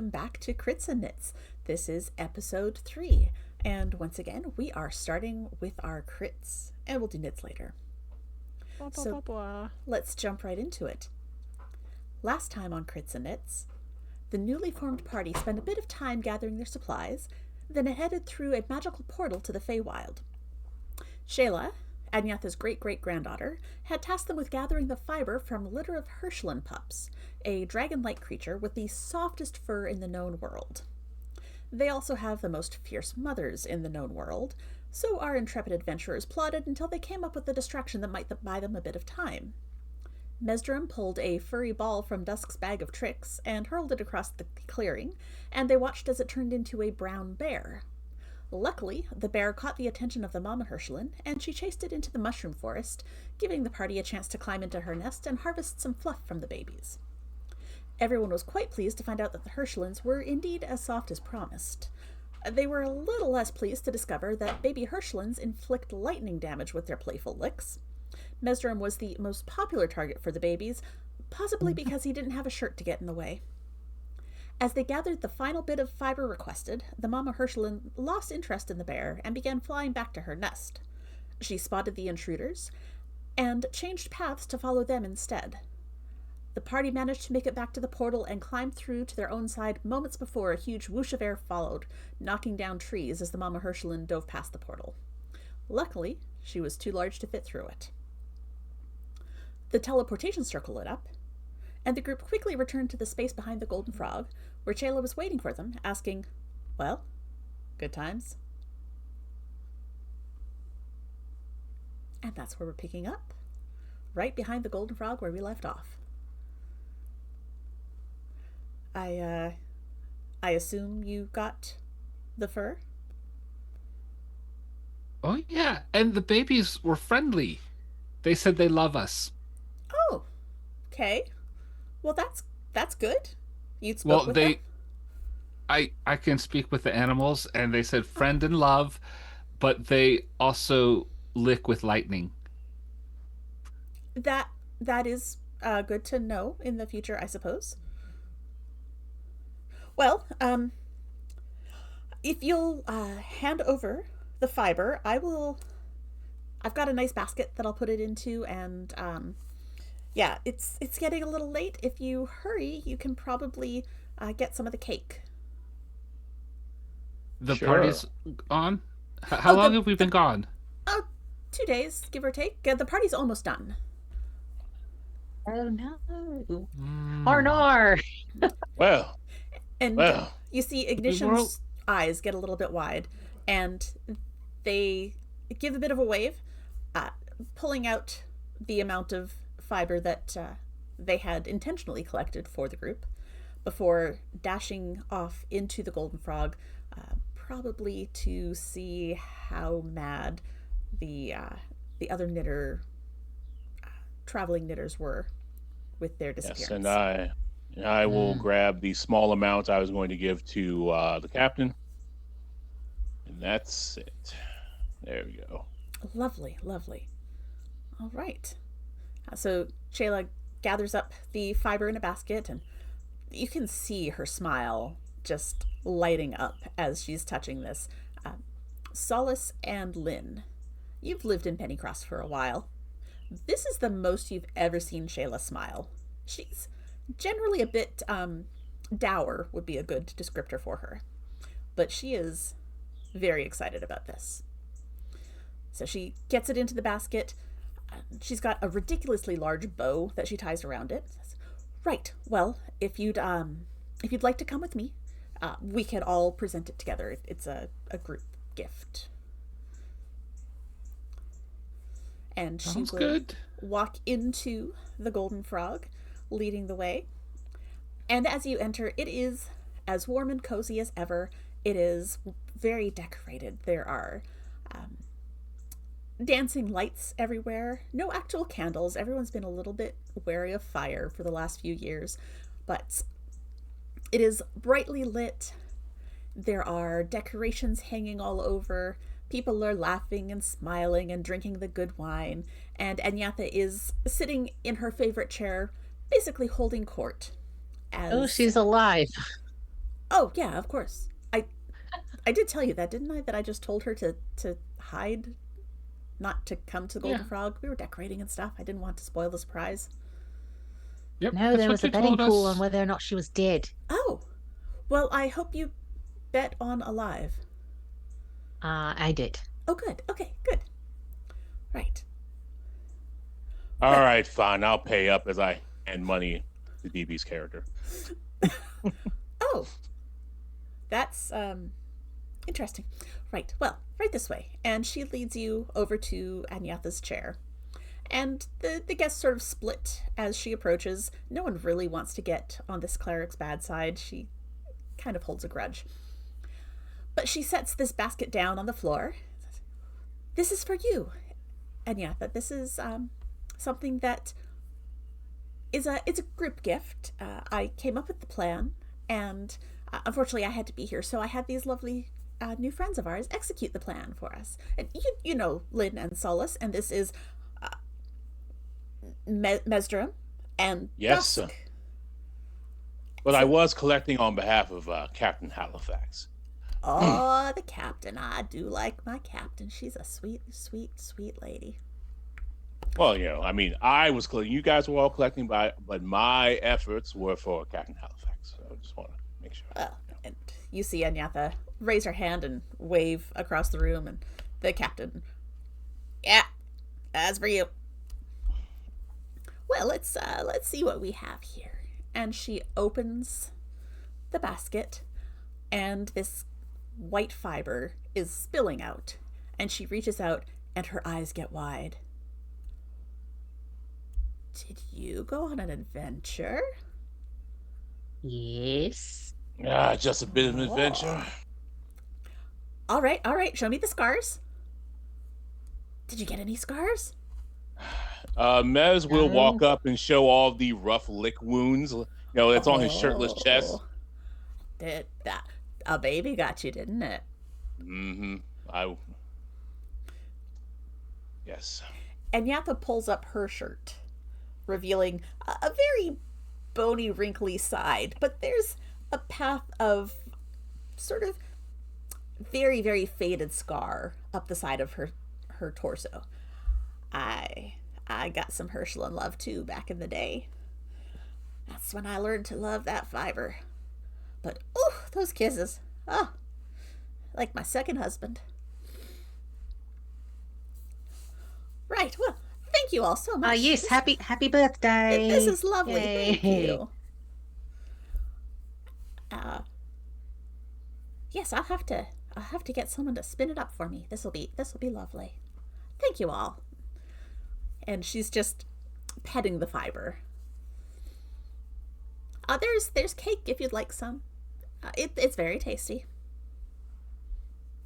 welcome back to Crits&Knits. This is episode 3, and once again, we are starting with our crits, and we'll do knits later. So let's jump right into it. Last time on Crits&Knits, the newly formed party spent a bit of time gathering their supplies, then headed through a magical portal to the Feywild. Shayla, Adnyatha's great-great-granddaughter, had tasked them with gathering the fiber from a litter of Herschelin pups, a dragon-like creature with the softest fur in the known world. They also have the most fierce mothers in the known world, so our intrepid adventurers plodded until they came up with a distraction that might buy them a bit of time. Mesdrum pulled a furry ball from Dusk's bag of tricks and hurled it across the clearing, and they watched as it turned into a brown bear. Luckily, the bear caught the attention of the Mama Herschelin, and she chased it into the mushroom forest, giving the party a chance to climb into her nest and harvest some fluff from the babies. Everyone was quite pleased to find out that the Herschelins were indeed as soft as promised. They were a little less pleased to discover that baby Herschelins inflict lightning damage with their playful licks. Mesdrum was the most popular target for the babies, possibly because he didn't have a shirt to get in the way. As they gathered the final bit of fiber requested, the Mama Herschelin lost interest in the bear and began flying back to her nest. She spotted the intruders and changed paths to follow them instead. The party managed to make it back to the portal and climbed through to their own side moments before a huge whoosh of air followed, knocking down trees as the Mama Herschelin dove past the portal. Luckily, she was too large to fit through it. The teleportation circle lit up, and the group quickly returned to the space behind the Golden Frog, where Shayla was waiting for them, asking, "Well, good times?" And that's where we're picking up, right behind the Golden Frog where we left off. I assume you got the fur? Oh, yeah, and the babies were friendly. They said they love us. Oh, okay. Well, that's good. You spoke Well, with them? I can speak with the animals, and they said friend and love, but they also lick with lightning. That is good to know in the future, I suppose. Well, if you'll hand over the fiber, I've got a nice basket that I'll put it into, and yeah, it's getting a little late. If you hurry, you can probably get some of the cake. The Sure. party's on? How Oh, long the have we the been gone? oh, 2 days, give or take. The party's almost done. Oh no. Mm. Arnar. Well, And well. you see We were Ignition's eyes get a little bit wide, and they give a bit of a wave, uh, pulling out the amount of fiber that they had intentionally collected for the group before dashing off into the Golden Frog, probably to see how mad the other traveling knitters were with their Yes, disappearance. and I will grab the small amount I was going to give to the captain, and that's it. There we go. Lovely, lovely. All right. So Shayla gathers up the fiber in a basket, and you can see her smile just lighting up as she's touching this. Solace and Lynn, you've lived in Pennycross for a while. This is the most you've ever seen Shayla smile. She's generally a bit dour, would be a good descriptor for her, but she is very excited about this. So she gets it into the basket. She's got a ridiculously large bow that she ties around it. Right. Well, if you'd like to come with me, we can all present it together. It's a group gift. And she Sounds will good. walk into the Golden Frog, leading the way. And as you enter, it is as warm and cozy as ever. It is very decorated. There are dancing lights everywhere. No actual candles. Everyone's been a little bit wary of fire for the last few years, but it is brightly lit. There are decorations hanging all over. People are laughing and smiling and drinking the good wine, and Adnyatha is sitting in her favorite chair, basically holding court. Oh, she's alive. Oh, yeah, of course. I did tell you that, didn't I? That I just told her to hide, not to come to the Golden Frog. We were decorating and stuff. I didn't want to spoil the surprise. Yep, No, that's there what was a you betting told pool on us. whether or not she was dead. Oh, well, I hope you bet on alive. I did. Oh, good. Okay, good. Right. All right, fine. I'll pay up as I hand money to DB's character. Oh, that's interesting. Right. Well, right this way. And she leads you over to Anyatha's chair. And the guests sort of split as she approaches. No one really wants to get on this cleric's bad side. She kind of holds a grudge. But she sets this basket down on the floor. This is for you, Anyatha. This is something that is it's a group gift. I came up with the plan, and unfortunately I had to be here, so I had these lovely new friends of ours execute the plan for us. And you know Lynn and Solus, and this is Mesdrum and Yes, Dusk. but I was collecting on behalf of Captain Halifax. Oh, the captain. I do like my captain. She's a sweet, sweet, sweet lady. Well, I mean, I was collecting. You guys were all collecting, but my efforts were for Captain Halifax. So I just want to make sure. And you see Anyatha raise her hand and wave across the room, and the captain, yeah, as for you. Well, let's see what we have here. And she opens the basket, and this white fiber is spilling out, and she reaches out, and her eyes get wide. Did you go on an adventure? Yes. Just a bit of an adventure. All right. Show me the scars. Did you get any scars? Mez will walk up and show all the rough lick wounds. That's on his shirtless chest. Did that? A baby got you, didn't it? Mm-hmm. Yes. And Yatha pulls up her shirt, revealing a very bony, wrinkly side. But there's a path of sort of very, very faded scar up the side of her torso. I got some Herschel in love too back in the day. That's when I learned to love that fiber. But those kisses, like my second husband. Right. Well, thank you all so much. Yes, happy birthday. This is lovely. Yay. Thank you. Yes, I'll have to get someone to spin it up for me. This'll be lovely. Thank you all. And she's just petting the fiber. There's cake if you'd like some. It's very tasty.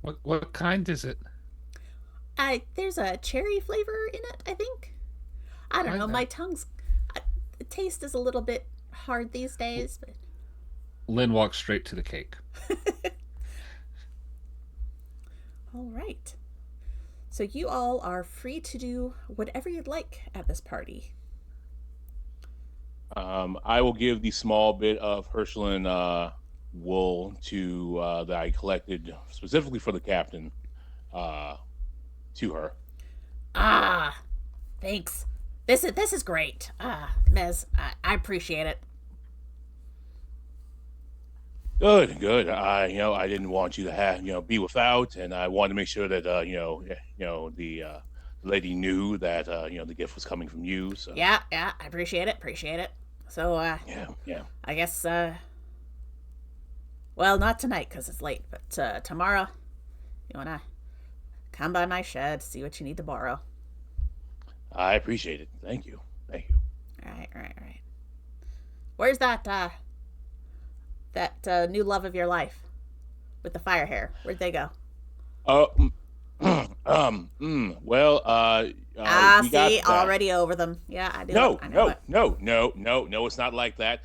What kind is it? There's a cherry flavor in it, I think. I don't know. My tongue's the taste is a little bit hard these days, but Lynn walks straight to the cake. all right. So you all are free to do whatever you'd like at this party. I will give the small bit of Herschelin wool that I collected specifically for the captain to her. Thanks. This is great. Mez, I appreciate it. Good. I didn't want you to have be without, and I wanted to make sure that the lady knew that the gift was coming from you. So Yeah, I appreciate it. So yeah. I guess well, not tonight because it's late, but tomorrow you wanna come by my shed, see what you need to borrow. I appreciate it. Thank you. All right. Where's that new love of your life with the fire hair? Where'd they go? Well, we see, already over them. Yeah, I do. No, it's not like that.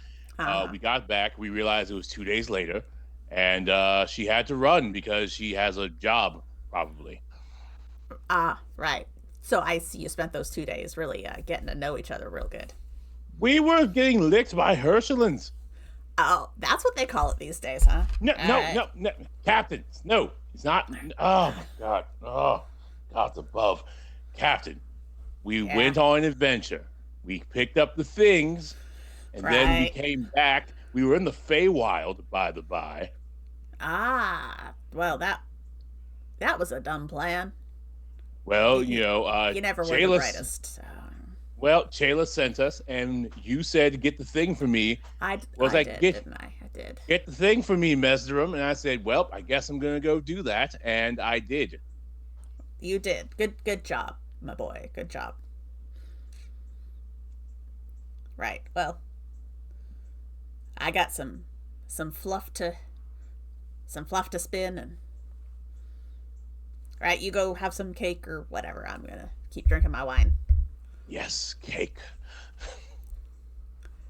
We got back. We realized it was 2 days later, and she had to run because she has a job, probably. Right. So I see you spent those 2 days really getting to know each other real good. We were getting licked by Herschelins. Oh, that's what they call it these days, huh? No, All no, right. no, no, Captain. No, he's not. Oh my God. Oh, God's above, Captain. We Yeah. went on an adventure. We picked up the things, and then we Right. came back. We were in the Feywild, by the by. Ah. Well, that was a dumb plan. Well, You never were the Chayla. brightest. So. Well, Chayla sent us, and you said, "Get the thing for me." Was I I did, get didn't I? I did. get the thing for me, Mesderum? And I said, "Well, I guess I'm gonna go do that," and I did. You did. Good job, my boy. Good job. Right. Well, I got some fluff to some fluff to spin, and right, you go have some cake or whatever. I'm gonna keep drinking my wine. Yes, cake.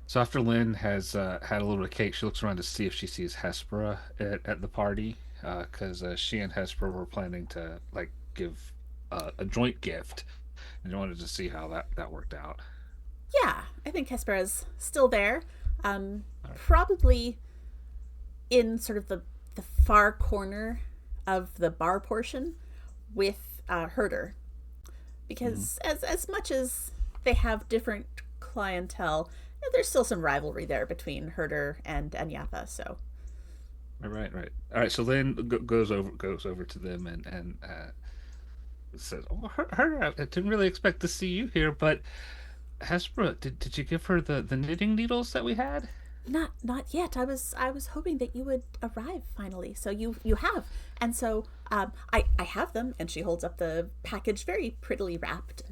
So after Lynn has had a little bit of cake, she looks around to see if she sees Hespera at the party, because she and Hespera were planning to like give a joint gift, and I wanted to see how that worked out. Yeah, I think Hespera's still there. All right. Probably in sort of the far corner of the bar portion with Herder, because as much as they have different clientele, there's still some rivalry there between Herder and Yatha. So Right. All right. So Lynn goes over to them and says, "Oh, her, I didn't really expect to see you here, but Hespera, did you give her the knitting needles that we had?" not yet. I was hoping that you would arrive finally. So you have, and so I have them. And she holds up the package, very prettily wrapped.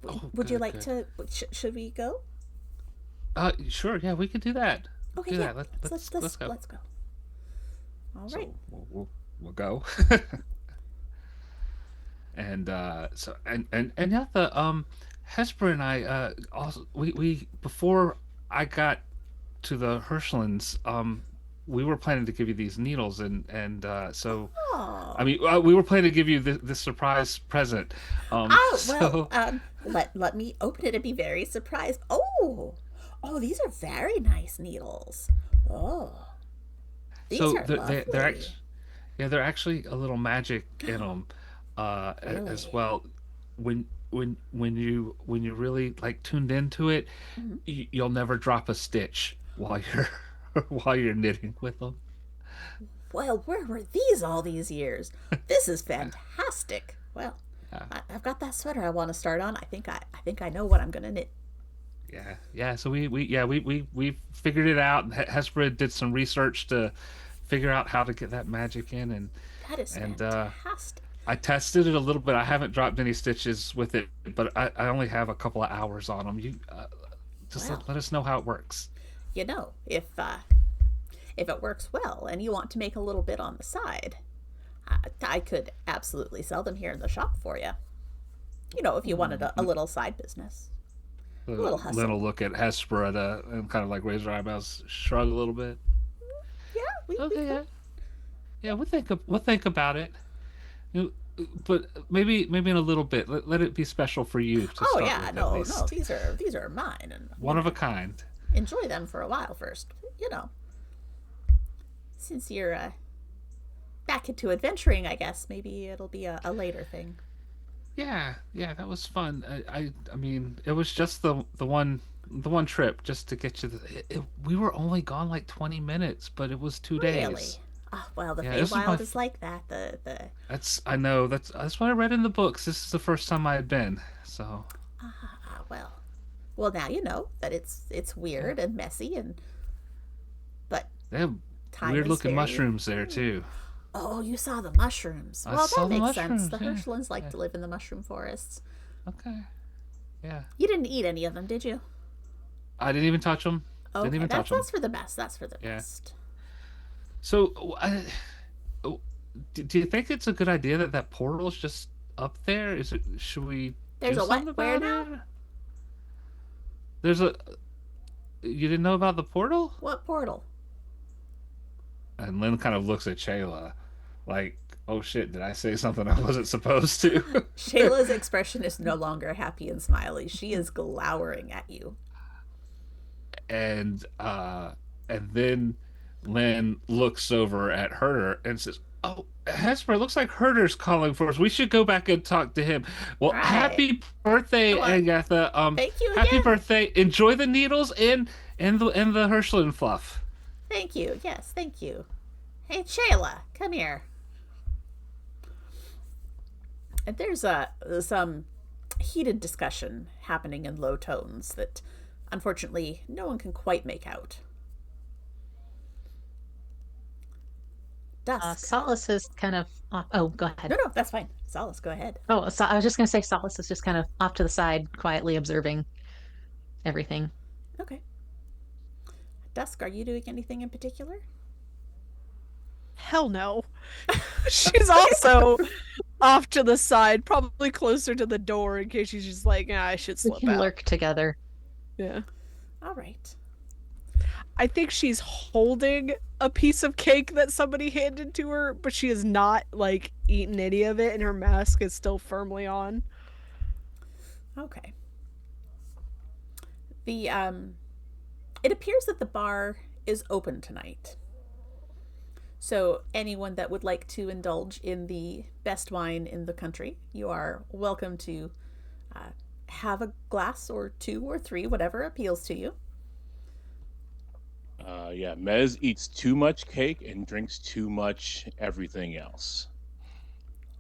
Oh, Would you good, like good. to? Should we go? Sure. Yeah, we could do that. Okay, Do yeah. that. Let's go. Let's go. All So right. we'll go. And so and yeah, the Hesper and I also we before I got to the Hirschlands, we were planning to give you these needles, and so I Oh. mean we were planning to give you this surprise present. Oh, well, So let me open it and be very surprised. Oh, these are very nice needles. Oh, these so are they're lovely. actually, yeah, they're actually a little magic in them, as Really? well. When you really like tuned into it, Mhm. you'll never drop a stitch while you're while you're knitting with them. Well, where were these all these years? This is fantastic. Well, Yeah, I've got that sweater I want to start on. I think I know what I'm gonna knit. yeah. So we figured it out. Hespera did some research to figure out how to get that magic in, That is and fantastic. I tested it a little bit. I haven't dropped any stitches with it, but I only have a couple of hours on them. You just Well, let us know how it works. if it works well and you want to make a little bit on the side, I could absolutely sell them here in the shop for you. If you wanted a little side business, a little Lynn hustle. will look at Hesperida and kind of like raise her eyebrows, shrug a little bit. Yeah, we Okay, could. yeah. We'll think about it. You- But maybe in a little bit. Let it be special for you to Oh start yeah, with, at no, least. these are mine, and I'm One of a gonna kind. enjoy them for a while first. You know, since you're back into adventuring, I guess maybe it'll be a later thing. Yeah. That was fun. I mean, it was just the one trip just to get you. We were only gone like 20 minutes, but it was 2 days. Really? Well, the Yeah, this is my. Feywild is like that. The I know that's what I read in the books. This is the first time I had been. So well, now you know that it's yeah, weird and messy, and but they have time weird is looking very. mushrooms there too. Oh, you saw the mushrooms. I Well, that saw the makes sense. mushrooms. The Yeah, Hirschlands like yeah. to live in the mushroom forests. Okay. Yeah. You didn't eat any of them, did you? I didn't even touch them. Didn't Okay, even touch that's them. for the best. That's for the Yeah. best. So, oh, do you think it's a good idea that that portal's just up there? Is it? Should we There's do a what? something Where about now? it? There's a. You didn't know about the portal? What portal? And Lynn kind of looks at Shayla, like, "Oh shit! Did I say something I wasn't supposed to?" Shayla's expression is no longer happy and smiley. She is glowering at you. and And then Lynn looks over at Herder and says, "Oh, Hesper, looks like Herder's calling for us. We should go back and talk to him." Well, Right. happy birthday, Well, Agatha. thank you Happy again. birthday. Enjoy the needles and the Hirschlin fluff. Thank you. Yes, thank you. Hey, Shayla, come here. And there's some heated discussion happening in low tones that, unfortunately, no one can quite make out. Dusk. Solace is kind of off. Oh, go ahead. No, that's fine. Solace, go ahead. Oh, so I was just going to say Solace is just kind of off to the side, quietly observing everything. Okay. Dusk, are you doing anything in particular? Hell no. She's also off to the side, probably closer to the door in case she's just like, I should We slip can out. lurk together. Yeah. All right. I think she's holding a piece of cake that somebody handed to her, but she has not, like, eaten any of it, and her mask is still firmly on. Okay. It appears that the bar is open tonight. So anyone that would like to indulge in the best wine in the country, you are welcome to have a glass or two or three, whatever appeals to you. Yeah, Mez eats too much cake and drinks too much everything else.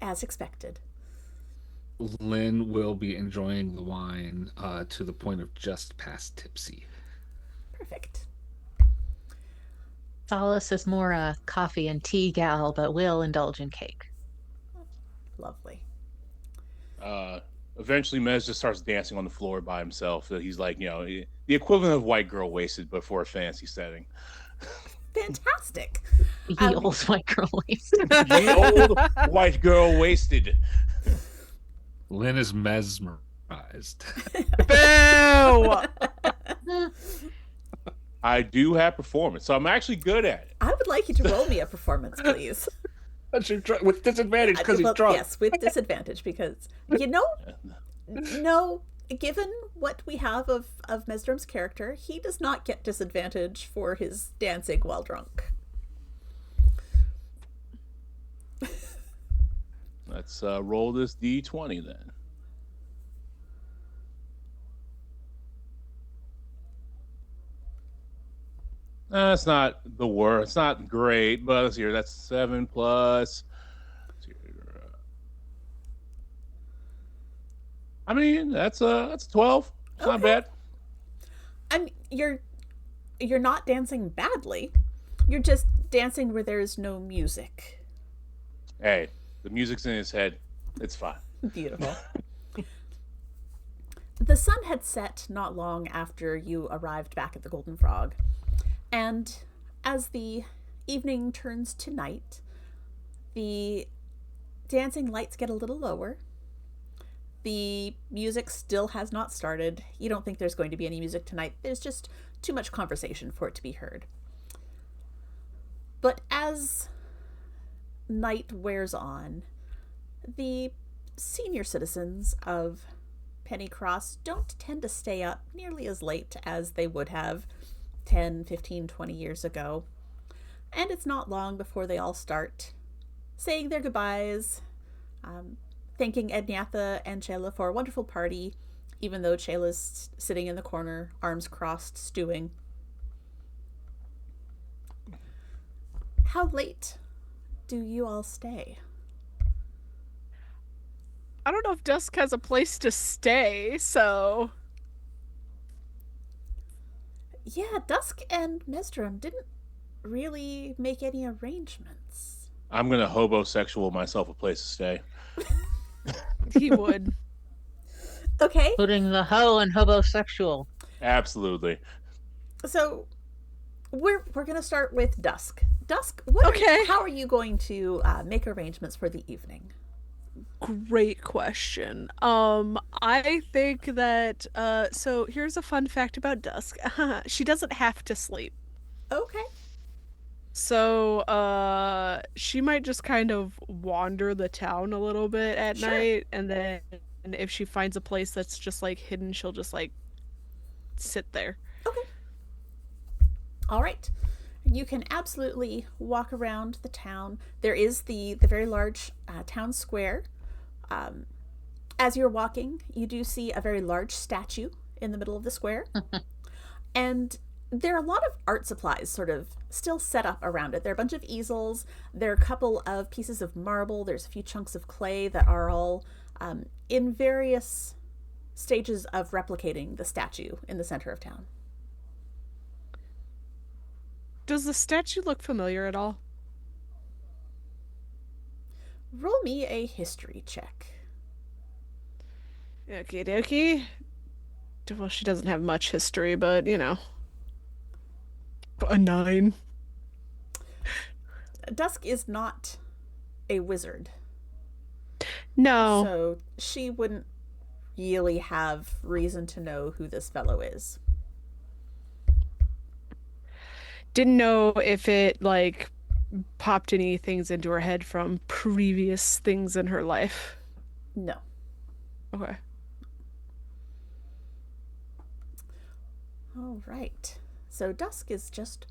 As expected. Lynn will be enjoying the wine to the point of just past tipsy. Perfect. Solace is more a coffee and tea gal, but will indulge in cake. Lovely. Eventually, Mez just starts dancing on the floor by himself. So he's like, the equivalent of white girl wasted, but for a fancy setting. Fantastic. Ye old white girl waist. Ye old white girl wasted. Lynn is mesmerized. Boo! I do have performance, so I'm actually good at it. I would like you to roll me a performance, please. With disadvantage because he's drunk. Yes, with disadvantage because, no, given what we have of Mesdrum's character, he does not get disadvantage for his dancing while drunk. Let's roll this D20 then. It's not the worst. It's not great, but let's hear. That's 7 plus. I mean, that's 12. It's not bad. And you're not dancing badly. You're just dancing where there's no music. Hey, the music's in his head. It's fine. Beautiful. The sun had set not long after you arrived back at the Golden Frog. And as the evening turns to night, the dancing lights get a little lower. The music still has not started. You don't think there's going to be any music tonight. There's just too much conversation for it to be heard. But as night wears on, the senior citizens of Pennycross don't tend to stay up nearly as late as they would have 10, 15, 20 years ago. And it's not long before they all start saying their goodbyes, thanking Ednyatha and Chela for a wonderful party, even though Chela's sitting in the corner, arms crossed, stewing. How late do you all stay? I don't know if Dusk has a place to stay, so... Yeah, Dusk and Mesdrum didn't really make any arrangements. I'm going to hobosexual myself a place to stay. He would. Okay. Putting the hoe and hobosexual. Absolutely. So we're going to start with Dusk. Dusk, how are you going to make arrangements for the evening? Great question. I think that, so here's a fun fact about Dusk. She doesn't have to sleep. Okay. So, she might just kind of wander the town a little bit at night, and then if she finds a place that's just, like, hidden, she'll just, like, sit there. Okay. All right. You can absolutely walk around the town. There is the very large town square. Um, as you're walking, you do see a very large statue in the middle of the square. And there are a lot of art supplies sort of still set up around it. There are a bunch of easels. There are a couple of pieces of marble. There's a few chunks of clay that are all in various stages of replicating the statue in the center of town. Does the statue look familiar at all? Roll me a history check. Okie dokie. Well, she doesn't have much history, but, you know. A 9. Dusk is not a wizard. No. So she wouldn't really have reason to know who this fellow is. Didn't know if it, like, popped any things into her head from previous things in her life. No. Okay. All right. So Dusk is just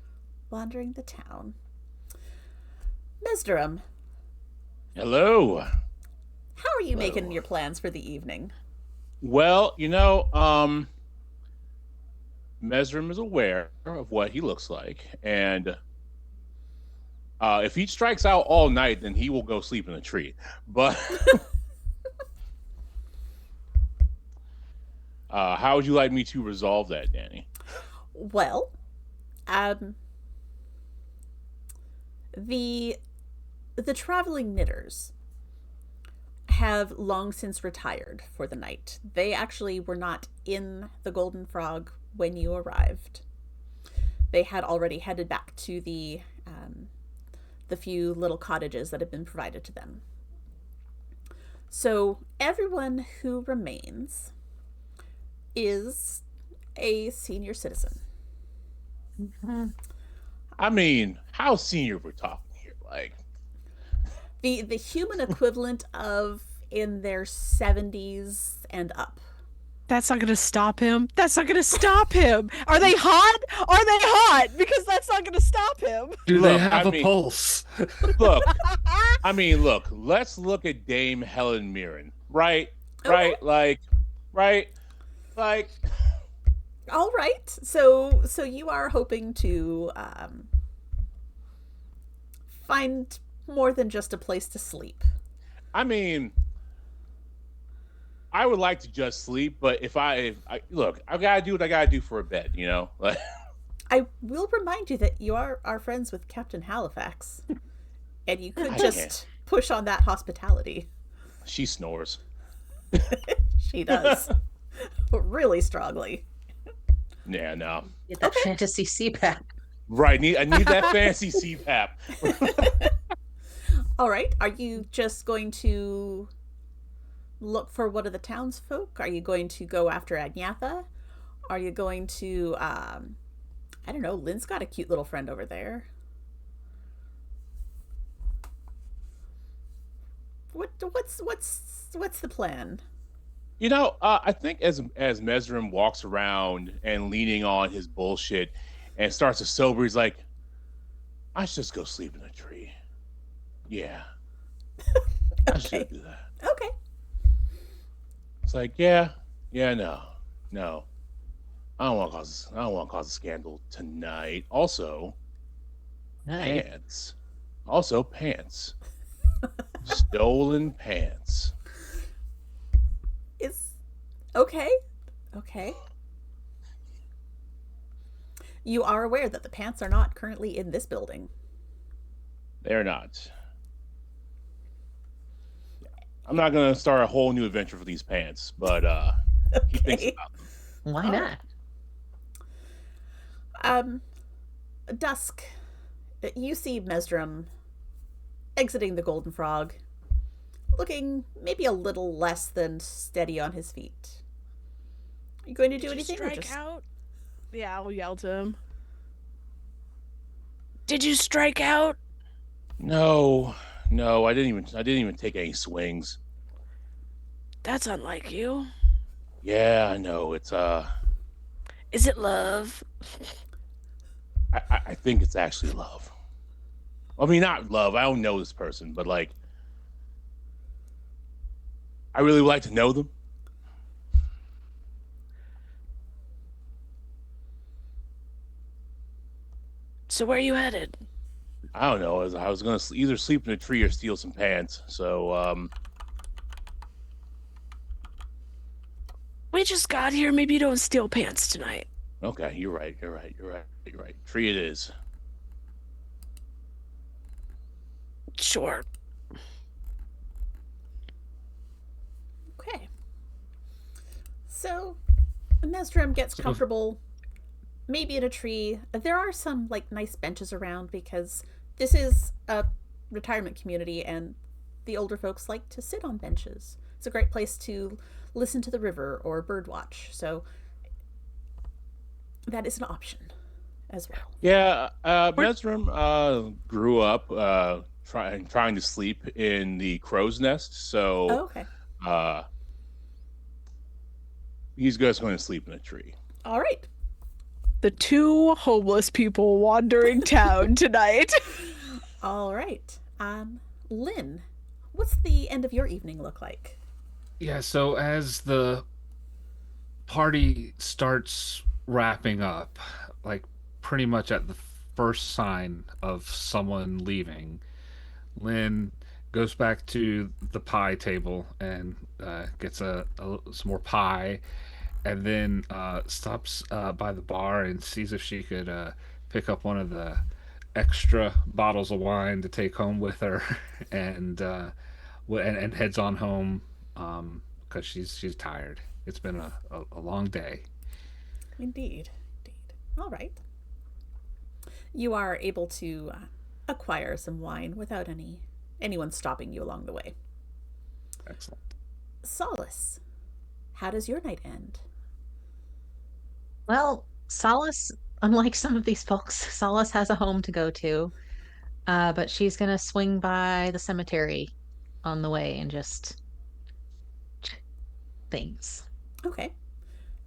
wandering the town. Mesderum, Hello. how are you making your plans for the evening? Well, Mesrim is aware of what he looks like, and if he strikes out all night, then he will go sleep in a tree. But how would you like me to resolve that, Danny? Well, the traveling knitters have long since retired for the night. They actually were not in the Golden Frog when you arrived. They had already headed back to the few little cottages that had been provided to them. So everyone who remains is a senior citizen. Mm-hmm. I mean, how senior we're talking here? Like the human equivalent of in their 70s and up. That's not gonna stop him. That's not gonna stop him. Are they hot? Are they hot? Because that's not gonna stop him. Do they Look, have I a mean- pulse? Look, look, let's look at Dame Helen Mirren. Right? Okay. Right? Like All right. So you are hoping to find more than just a place to sleep. I mean, I would like to just sleep, but if I look, I gotta do what I gotta do for a bed, you know. Like, I will remind you that you are friends with Captain Halifax, and you could I just can't. push on that hospitality. she snores. She does. Really strongly. Yeah, no. Get that fantasy CPAP. Right, I need that fancy CPAP. All right. Are you just going to look for one of the townsfolk? Are you going to go after Agnatha? Are you going to I don't know, Lynn's got a cute little friend over there. What's the plan? I think as Mesrim walks around and leaning on his bullshit and starts to sober, he's like, I should just go sleep in a tree. Yeah. I should do that. Okay. It's like, no. I don't want to cause a scandal tonight. Also, pants. Stolen pants. Is okay. Okay. You are aware that the pants are not currently in this building. They're not. I'm not gonna start a whole new adventure for these pants, but he thinks Okay. about them. Why not? Dusk, you see Mesdrum exiting the Golden Frog, looking maybe a little less than steady on his feet. Are you going to do anything? Did you strike out? Yeah, I'll yell to him. Did you strike out? No, I didn't even take any swings. That's unlike you. Yeah, I know. It's Is it love? I think it's actually love. I mean, not love. I don't know this person, but like, I really would like to know them. So where are you headed? I don't know. I was gonna either sleep in a tree or steal some pants. So, We just got here. Maybe you don't steal pants tonight. okay, you're right. You're right. Tree it is. Sure. Okay. So, Mesdrum gets comfortable, maybe in a tree. There are some like nice benches around because this is a retirement community and the older folks like to sit on benches. It's a great place to listen to the river or bird watch. So that is an option as well. Yeah, Mesrim grew up trying to sleep in the crow's nest. So, Oh, okay. uh, he's just going to sleep in a tree. All right. The two homeless people wandering town tonight. All right. Lynn, what's the end of your evening look like? Yeah, so as the party starts wrapping up, like pretty much at the first sign of someone leaving, Lynn goes back to the pie table and gets some more pie, and then stops by the bar and sees if she could pick up one of the extra bottles of wine to take home with her, and and heads on home because she's tired. It's been a long day. Indeed. Indeed. All right. You are able to acquire some wine without anyone stopping you along the way. Excellent. Solace, how does your night end? Well, Solace, unlike some of these folks, Solace has a home to go to, but she's gonna swing by the cemetery on the way and just check things. Okay.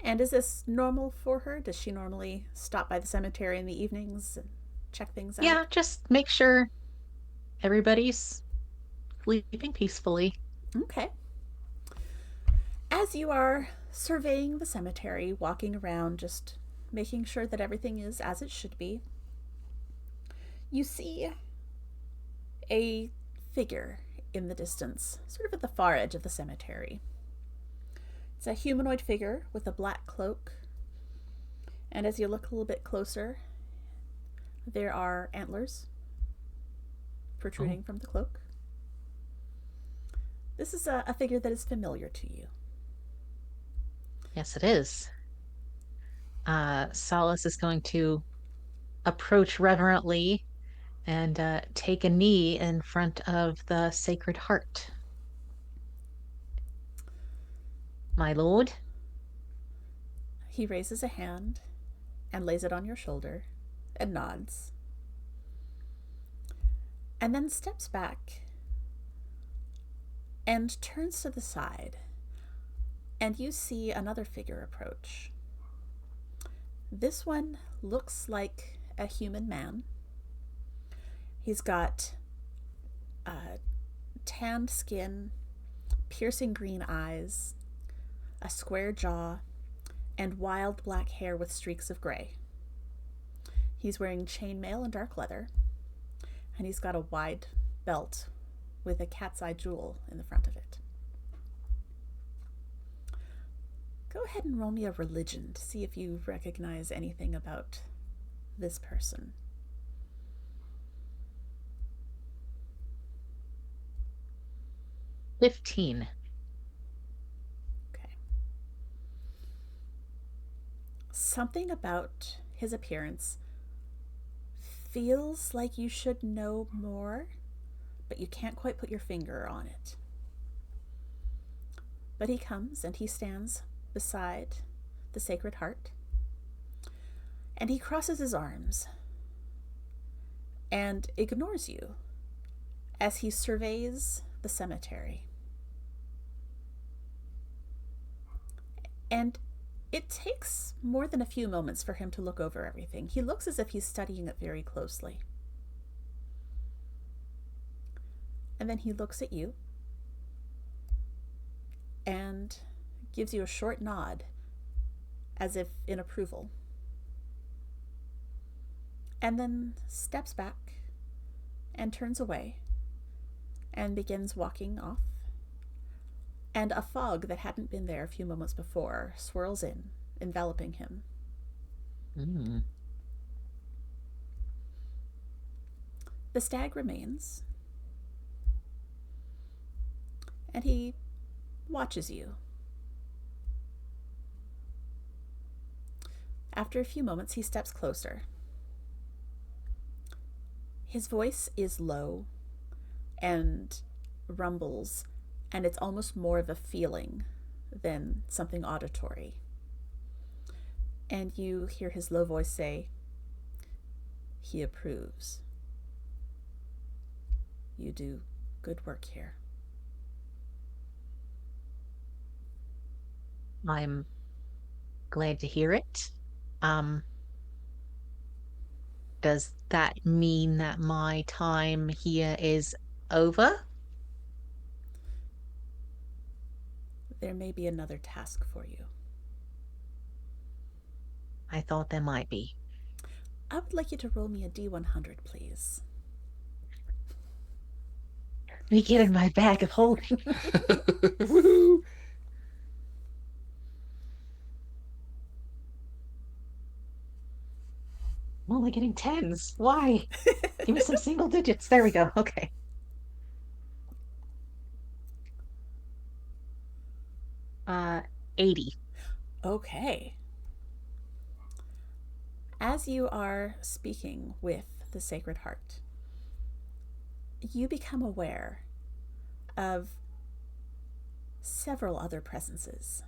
And is this normal for her? Does she normally stop by the cemetery in the evenings and check things out? Yeah, just make sure everybody's sleeping peacefully. Okay. As you are surveying the cemetery, walking around, just making sure that everything is as it should be, you see a figure in the distance, sort of at the far edge of the cemetery. It's a humanoid figure with a black cloak, and as you look a little bit closer, there are antlers protruding from the cloak. This is a figure that is familiar to you. Yes, it is. Solace is going to approach reverently and take a knee in front of the Sacred Heart. My lord. He raises a hand and lays it on your shoulder and nods. And then steps back and turns to the side. And you see another figure approach. This one looks like a human man. He's got tanned skin, piercing green eyes, a square jaw, and wild black hair with streaks of gray. He's wearing chainmail and dark leather, and he's got a wide belt with a cat's eye jewel in the front of it. Go ahead and roll me a religion to see if you recognize anything about this person. 15. Okay. Something about his appearance feels like you should know more, but you can't quite put your finger on it. But he comes and he stands beside the Sacred Heart, and he crosses his arms and ignores you as he surveys the cemetery. And It takes more than a few moments for him to look over everything. He looks as if he's studying it very closely. And then he looks at you and gives you a short nod, as if in approval. And then steps back and turns away and begins walking off. And a fog that hadn't been there a few moments before swirls in, enveloping him. Mm. The stag remains, and he watches you. After a few moments, he steps closer. His voice is low and rumbles, and it's almost more of a feeling than something auditory. And you hear his low voice say, "He approves. You do good work here." I'm glad to hear it. Does that mean that my time here is over? There may be another task for you. I thought there might be. I would like you to roll me a D100, please. Let me get in my bag of holding. Woohoo! I'm only getting tens. Why? Give me some single digits. There we go. Okay. 80. Okay. As you are speaking with the Sacred Heart, you become aware of several other presences.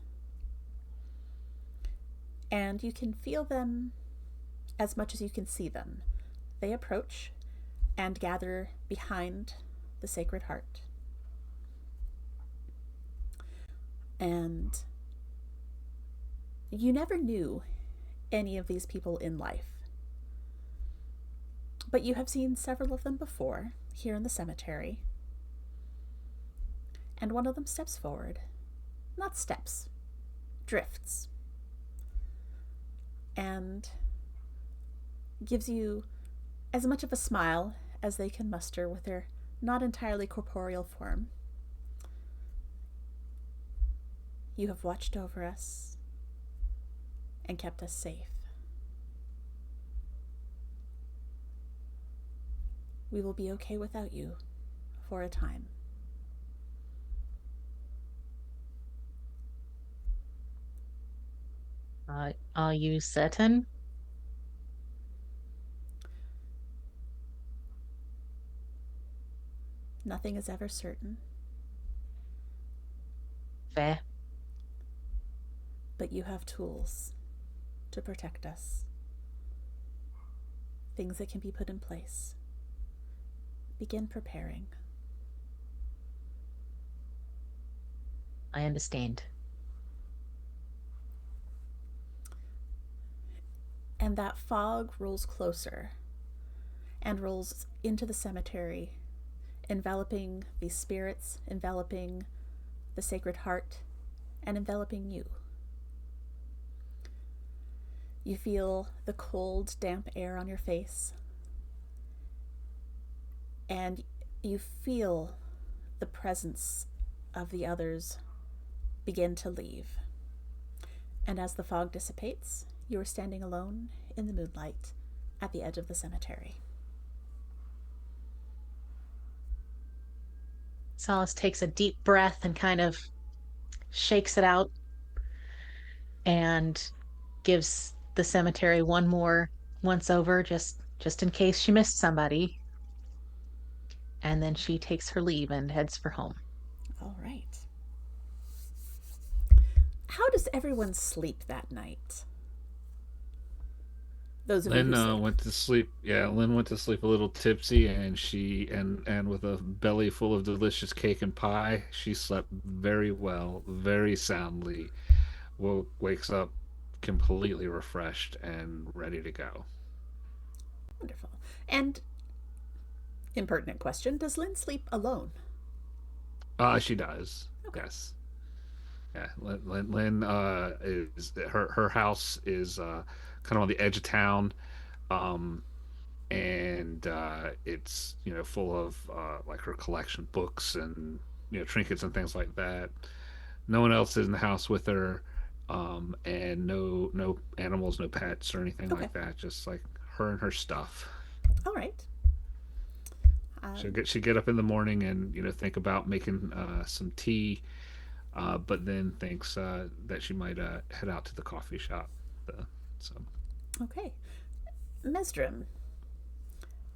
And you can feel them as much as you can see them. They approach and gather behind the Sacred Heart. And you never knew any of these people in life, but you have seen several of them before here in the cemetery. And one of them steps forward. Not steps, drifts. And gives you as much of a smile as they can muster with their not entirely corporeal form. You have watched over us and kept us safe. We will be okay without you for a time. Are you certain? Nothing is ever certain, Fair. but you have tools to protect us. Things that can be put in place. Begin preparing. I understand. And that fog rolls closer and rolls into the cemetery, enveloping these spirits, enveloping the Sacred Heart, and enveloping you. You feel the cold, damp air on your face, and you feel the presence of the others begin to leave. And as the fog dissipates, you are standing alone in the moonlight at the edge of the cemetery. Solace takes a deep breath and kind of shakes it out and gives the cemetery one more once over just in case she missed somebody. And then she takes her leave and heads for home. All right. How does everyone sleep that night? Those of Lynn you who went to sleep. Yeah, Lynn went to sleep a little tipsy, and and with a belly full of delicious cake and pie, she slept very well, very soundly. Wakes up completely refreshed and ready to go. Wonderful. And impertinent question, does Lynn sleep alone? She does. Okay. Yes. Yeah. Lynn is her house is kind of on the edge of town. Um, and it's full of like her collection books and trinkets and things like that. No one else is in the house with her, and no animals, no pets or anything Okay. like that. Just like her and her stuff. All right. She'll get up in the morning and think about making some tea, but then thinks that she might head out to the coffee shop. So Okay. Mesdrim,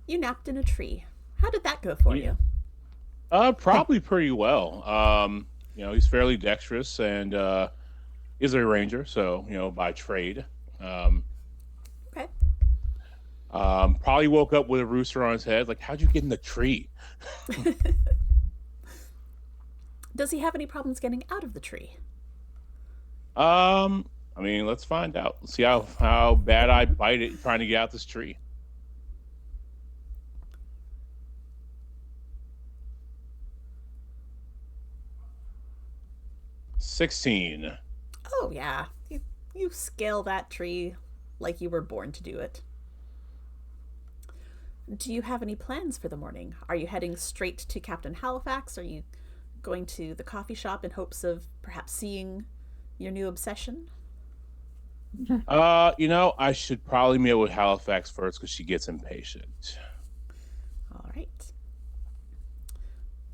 you napped in a tree. How did that go for you? Probably pretty well. He's fairly dexterous and is a ranger, so by trade. Okay. Probably woke up with a rooster on his head. Like, how'd you get in the tree? Does he have any problems getting out of the tree? Let's find out. Let's see how bad I bite it trying to get out this tree. $16. Oh yeah, you scale that tree like you were born to do it. Do you have any plans for the morning? Are you heading straight to Captain Halifax? Are you going to the coffee shop in hopes of perhaps seeing your new obsession? I should probably meet with Halifax first because she gets impatient. All right.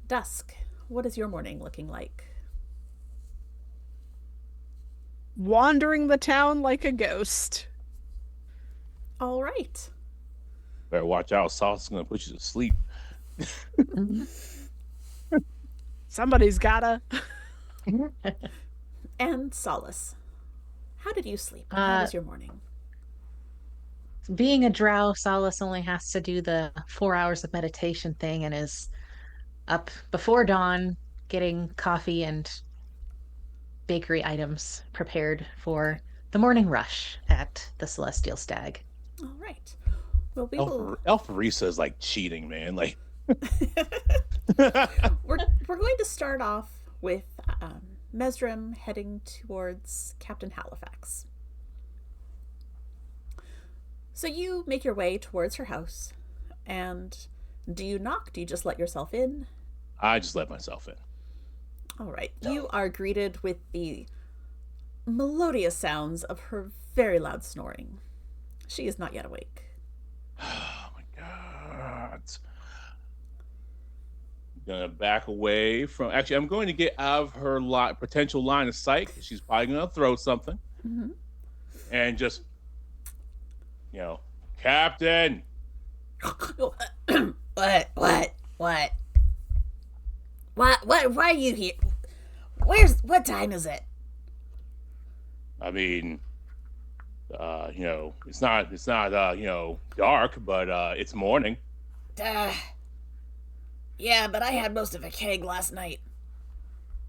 Dusk, what is your morning looking like? Wandering the town like a ghost. All right. Better watch out. Sauce is going to put you to sleep. Somebody's gotta. And Solace, how did you sleep? How was your morning? Being a drow, Solace only has to do the 4 hours of meditation thing and is up before dawn getting coffee and bakery items prepared for the morning rush at the Celestial Stag. All right. Well, we will. Elfarisa is like cheating, man. Like, we're going to start off with Mesdrim heading towards Captain Halifax. So you make your way towards her house, and do you knock? Do you just let yourself in? I just let myself in. All right. You are greeted with the melodious sounds of her very loud snoring. She is not yet awake. Oh my god. I'm gonna back away from. Actually, I'm going to get out of her potential line of sight. She's probably gonna throw something, and just, Captain. What? Why are you here? What time is it? I mean, it's not dark, but it's morning. Yeah, but I had most of a keg last night.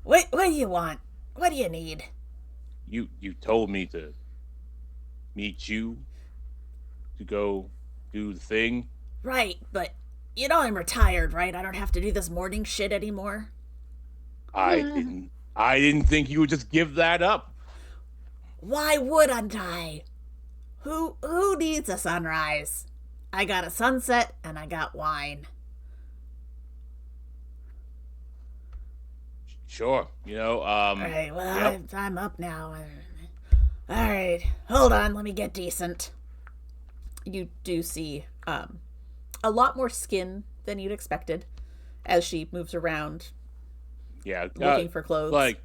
What do you want? What do you need? You told me to meet you to go do the thing. Right, but I'm retired, right? I don't have to do this morning shit anymore. I didn't think you would just give that up. Why wouldn't I? Who needs a sunrise? I got a sunset and I got wine. Sure, All right, well, yep. I'm up now. All right, hold on, let me get decent. You do see a lot more skin than you'd expected as she moves around. Yeah, looking for clothes. Like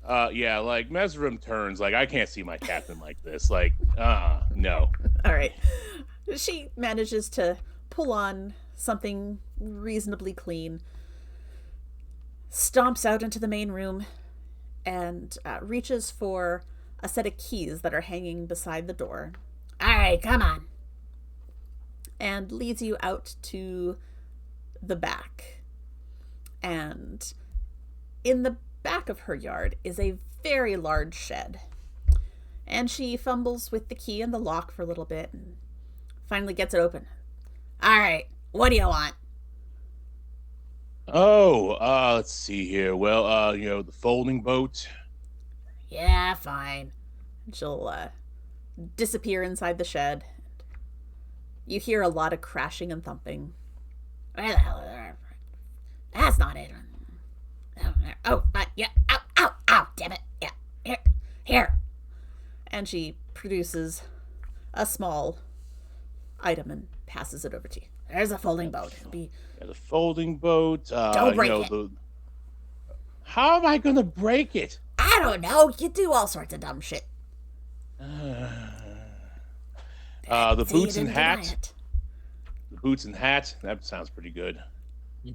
Mesrim turns. Like, I can't see my captain like this. Like, no. All right. She manages to pull on something reasonably clean, stomps out into the main room, and reaches for a set of keys that are hanging beside the door. All right, come on. And leads you out to the back. And in the back of her yard is a very large shed. And she fumbles with the key and the lock for a little bit and finally gets it open. All right, what do you want? Oh, let's see here. Well, the folding boat. Yeah, fine. She'll disappear inside the shed. You hear a lot of crashing and thumping. Where the hell are they? That's not it. Oh, yeah. Ow, damn it. Yeah, here. And she produces a small item and passes it over to you. There's a folding boat. It'll be... Yeah, the folding boat. Don't break it. How am I going to break it? I don't know. You do all sorts of dumb shit. The boots and hat. The boots and hat. That sounds pretty good. Yeah.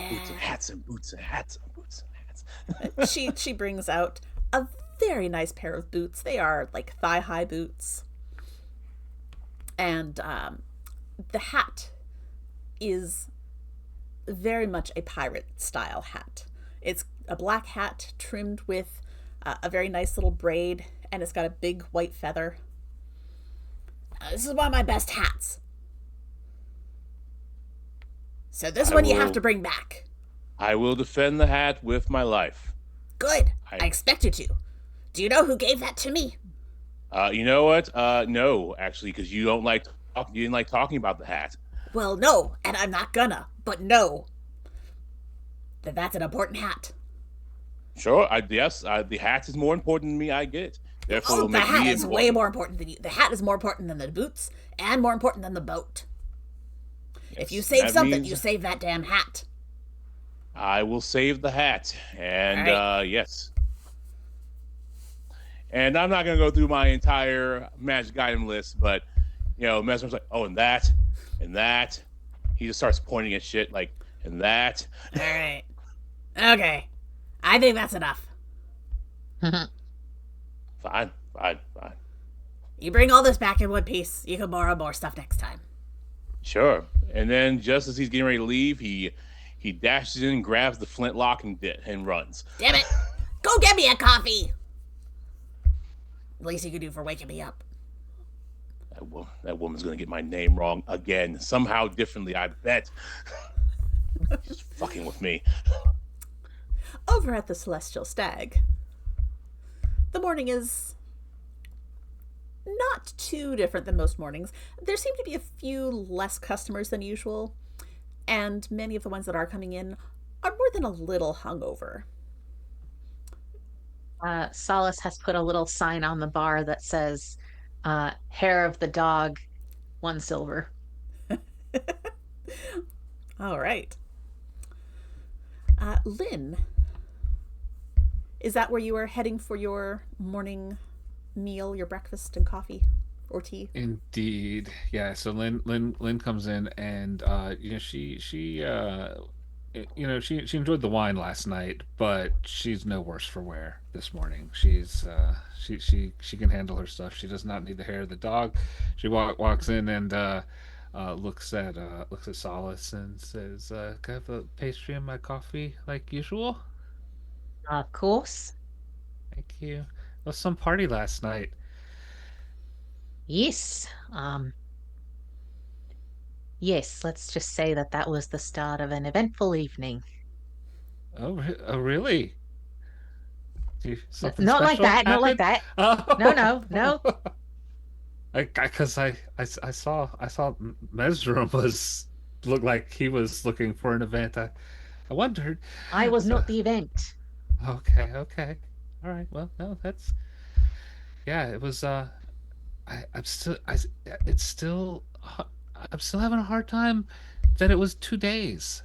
Boots and hats and boots and hats and boots and hats. She brings out a very nice pair of boots. They are like thigh-high boots. And the hat is very much a pirate-style hat. It's a black hat trimmed with a very nice little braid, and it's got a big white feather. This is one of my best hats. So this one you have to bring back. I will defend the hat with my life. Good. I expect you to. Do you know who gave that to me? You know what? No, actually, because you didn't like talking about the hat. Well, no, and I'm not gonna, but no. That's an important hat. Sure, yes, the hat is more important than me, I get it. Therefore, the hat is way more important than you. The hat is more important than the boots, and more important than the boat. Yes, if you save something, you save that damn hat. I will save the hat, and right. Yes. And I'm not going to go through my entire magic item list, but, Mesmer's like, oh, and that. He just starts pointing at shit like, and that. All right. Okay. I think that's enough. Fine. You bring all this back in one piece. You can borrow more stuff next time. Sure. And then just as he's getting ready to leave, he dashes in, grabs the flintlock, and runs. Damn it. Go get me a coffee. Least you could do for waking me up. That woman's gonna get my name wrong again, somehow differently, I bet. Just fucking with me. Over at the Celestial Stag, the morning is not too different than most mornings. There seem to be a few less customers than usual, and many of the ones that are coming in are more than a little hungover. Solace has put a little sign on the bar that says, hair of the dog, 1 silver. All right. Lynn, is that where you are heading for your morning meal, your breakfast and coffee or tea? Indeed. Yeah, so Lynn comes in and she enjoyed the wine last night, but she's no worse for wear this morning. She's she can handle her stuff. She does not need the hair of the dog. She walks in and looks at Solace and says, "Can I have a pastry and my coffee like usual?" Of course. Thank you. There was some party last night. Yes. Yes, let's just say that was the start of an eventful evening. Oh, really? Not like that. Not like that. Oh. No. Because I saw Mesrum looked like he was looking for an event. I wondered. I was not the event. Okay. All right. Well, no, that's. Yeah, it was. I'm still having a hard time that it was 2 days.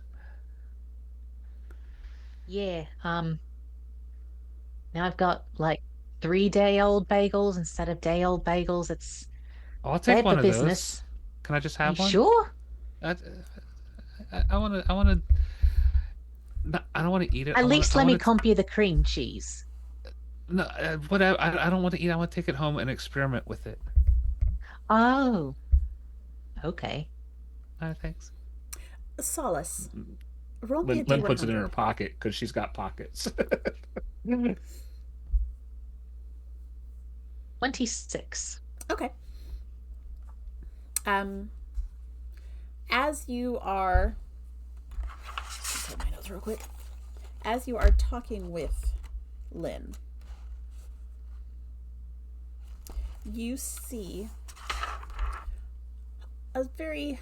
Yeah. Now I've got like 3-day-old bagels instead of day-old bagels. It's. I'll take one of business. Those. Can I just have one? Sure. I want to. I don't want to eat it. At least let me comp you the cream cheese. No, I don't want to eat. I want to take it home and experiment with it. Oh. Okay. Thanks. Solace. Roll me a D100. Lynn puts it in her pocket because she's got pockets. 26. Okay. As you are, pull my notes real quick. As you are talking with Lynn, you see a very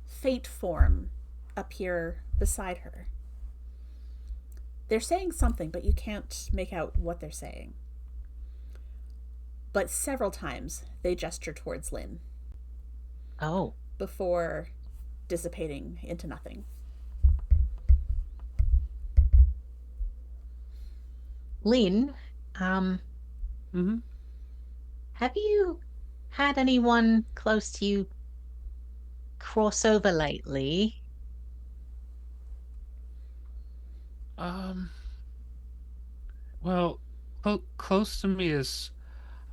faint form appear beside her. They're saying something, but you can't make out what they're saying. But several times they gesture towards Lynn. Oh. Before dissipating into nothing. Lynn, Mm-hmm. have you had anyone close to you cross over lately? Well, close to me is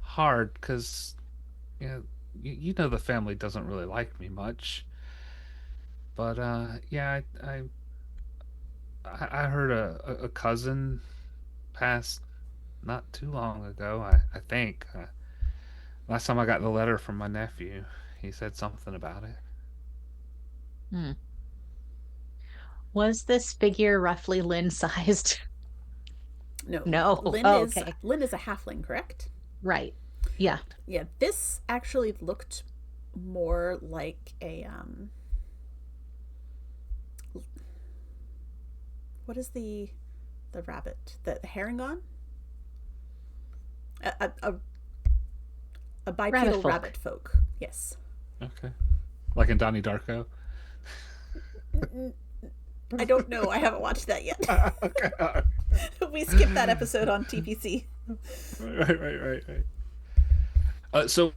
hard because you know the family doesn't really like me much. But yeah, I heard a cousin passed not too long ago. I think last time I got the letter from my nephew, he said something about it. Hmm. Was this figure roughly Lynn-sized? No. No. Lynn Oh, is okay. Lynn is a halfling, correct? Right. Yeah. Yeah, this actually looked more like a what is the rabbit? The herringon? A bipedal rabbit folk. Yes. Okay. Like in Donnie Darko? I don't know. I haven't watched that yet. Okay. We skipped that episode on TPC. Right. So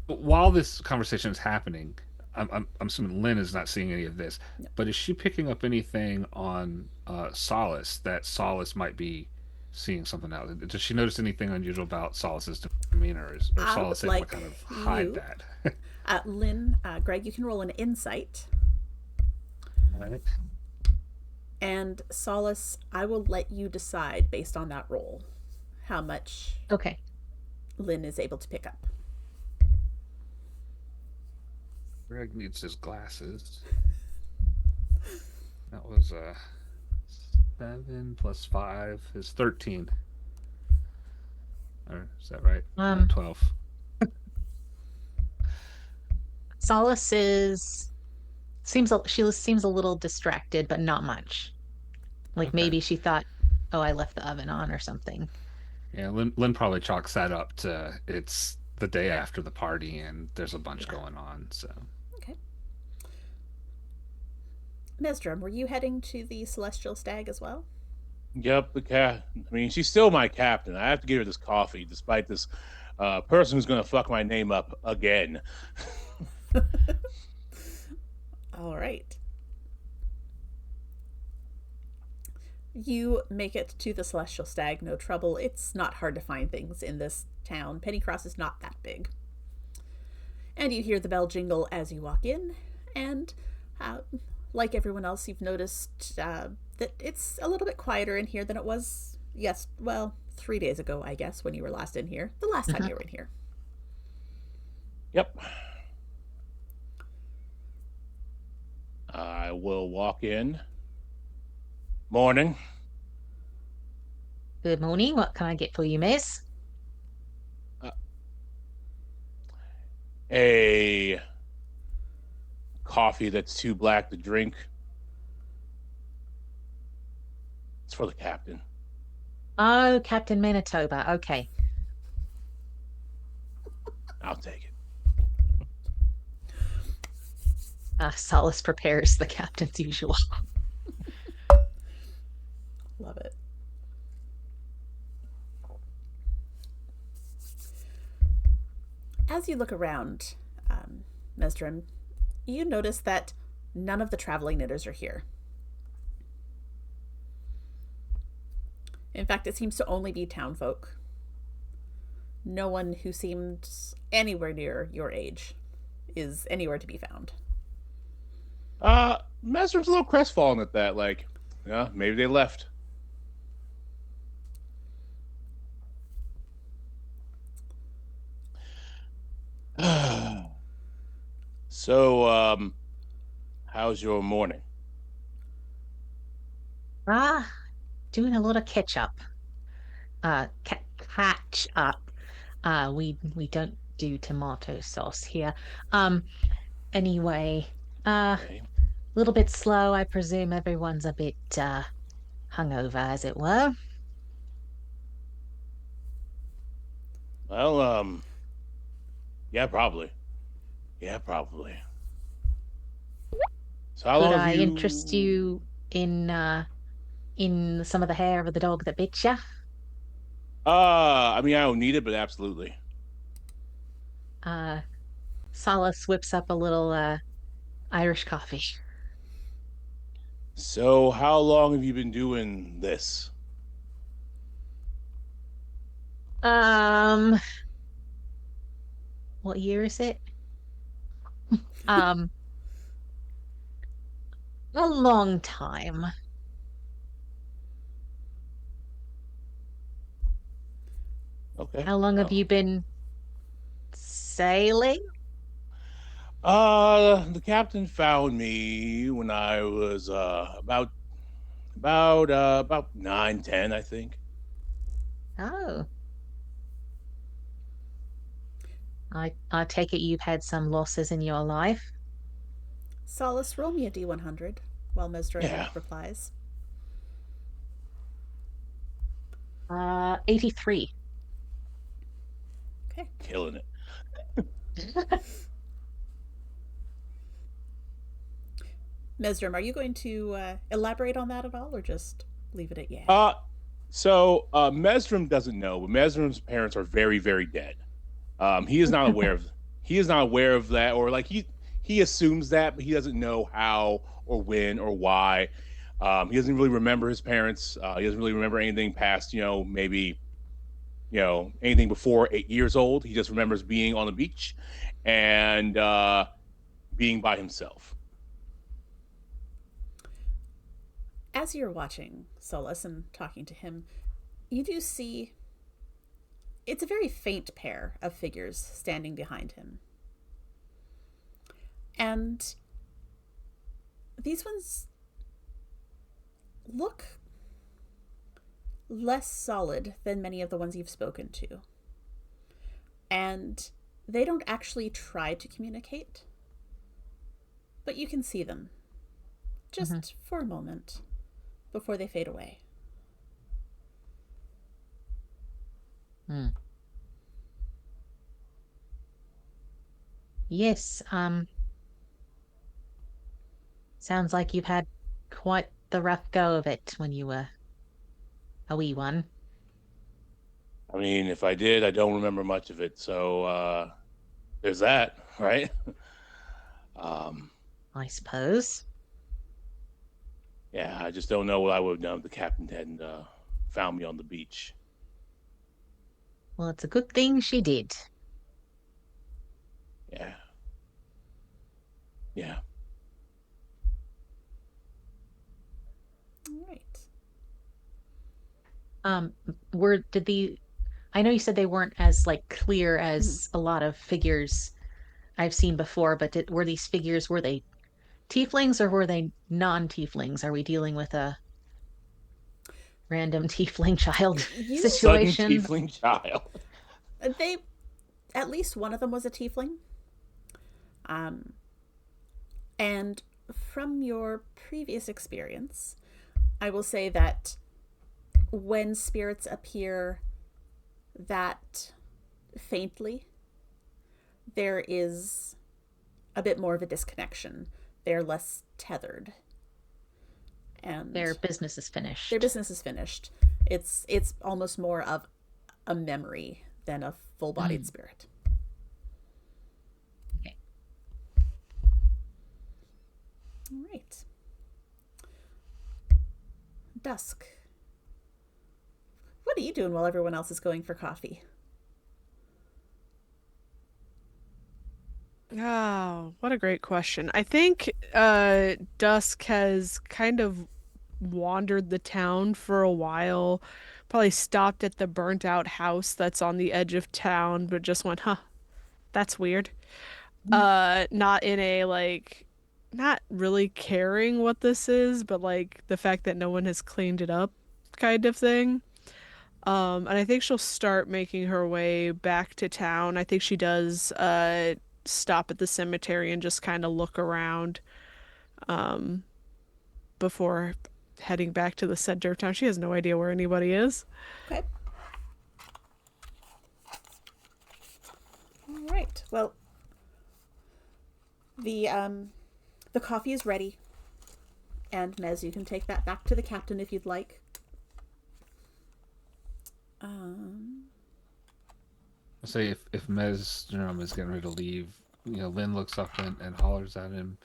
while this conversation is happening, I'm assuming Lynn is not seeing any of this, No. but is she picking up anything on Solace that Solace might be seeing something out? Does she notice anything unusual about Solace's demeanor, or Solace able to kind of hide that? Lynn, Greg, you can roll an insight. All right. And Solace, I will let you decide based on that roll how much Okay. Lynn is able to pick up. Greg needs his glasses. That was 7 plus 5 is 13. Or is that right? 12. Solace she seems a little distracted, but not much. Like Okay. maybe she thought, oh, I left the oven on or something. Yeah, Lynn probably chalks that up to it's the day after the party and there's a bunch going on. So Okay. Mesdrum, were you heading to the Celestial Stag as well? Yep, I mean, she's still my captain. I have to give her this coffee, despite this person who's going to fuck my name up again. All right. You make it to the Celestial Stag, no trouble. It's not hard to find things in this town. Pennycross is not that big. And you hear the bell jingle as you walk in, and like everyone else, you've noticed that it's a little bit quieter in here than it was, 3 days ago, I guess, when you were last in here. The last time you were in here. Yep. I will walk in. Morning. Good morning. What can I get for you, miss? A coffee that's too black to drink. It's for the captain. Oh, Captain Manitoba. Okay. I'll take it. Solace prepares the captain's usual. Love it. As you look around, Mesdrum, you notice that none of the traveling knitters are here. In fact, it seems to only be townfolk. No one who seems anywhere near your age is anywhere to be found. Mesdrum's a little crestfallen at that. Like, yeah, maybe they left. So, how's your morning? Ah, doing a lot of catch up. Catch up. We don't do tomato sauce here. Um, anyway, a Okay. little bit slow. I presume everyone's a bit hungover, as it were. Well, yeah, probably. Yeah, probably. So how Could long have I interest you? you in some of the hair of the dog that bit ya? I mean, I don't need it, but absolutely. Uh, Solace whips up a little Irish coffee. So how long have you been doing this? Um, what year is it? Um, a long time. Okay. How long have you Well, been sailing? the captain found me when I was about 9, 10, I think. Oh, I take it you've had some losses in your life. Solace, roll me a D100 while Mesdrim Yeah, replies. 83. Okay. killing it. Mesdrim, are you going to elaborate on that at all or just leave it at yeah? Uh, Mesrim doesn't know, but Mesrim's parents are very, very dead. He is not aware of that, or like he assumes that, but he doesn't know how or when or why. He doesn't really remember his parents. He doesn't really remember anything past, maybe anything before 8 years old. He just remembers being on the beach and being by himself. As you're watching Solace and talking to him, you do see it's a very faint pair of figures standing behind him. And these ones look less solid than many of the ones you've spoken to. And they don't actually try to communicate, but you can see them just Mhm. for a moment before they fade away. Hmm. Yes, sounds like you've had quite the rough go of it when you were a wee one, I mean, if I did, I don't remember much of it. So there's that, right? um, I suppose. yeah, I just don't know what I would have done if the captain hadn't found me on the beach. Well, it's a good thing she did. Yeah, yeah. All right. Um, were did the I know you said they weren't as like clear Mm-hmm. as a lot of figures I've seen before, but were these figures were they tieflings or were they non-tieflings? Are we dealing with a random tiefling child You, Sudden situation? tiefling child. they, at least one of them was a tiefling. Um, and from your previous experience, I will say that when spirits appear that faintly, there is a bit more of a disconnection. They're less tethered, Their and business is their finished. business is finished. It's almost more of a memory than a full-bodied Mm, spirit. okay. All right. Dusk. What are you doing while everyone else is going for coffee? Oh, what a great question. I think Dusk has kind of wandered the town for a while. Probably stopped at the burnt out house that's on the edge of town, but just went, huh, That's weird. Not in a like, not really caring what this is, but like the fact that no one has cleaned it up kind of thing. And I think she'll start making her way back to town. I think she does stop at the cemetery and just kind of look around um before heading back to the center of town. She has no idea where anybody is. Okay. All right. Well, the coffee is ready, and Mez, you can take that back to the captain if you'd like. Say if Mesrum is getting ready to leave, Lynn looks up and hollers at him.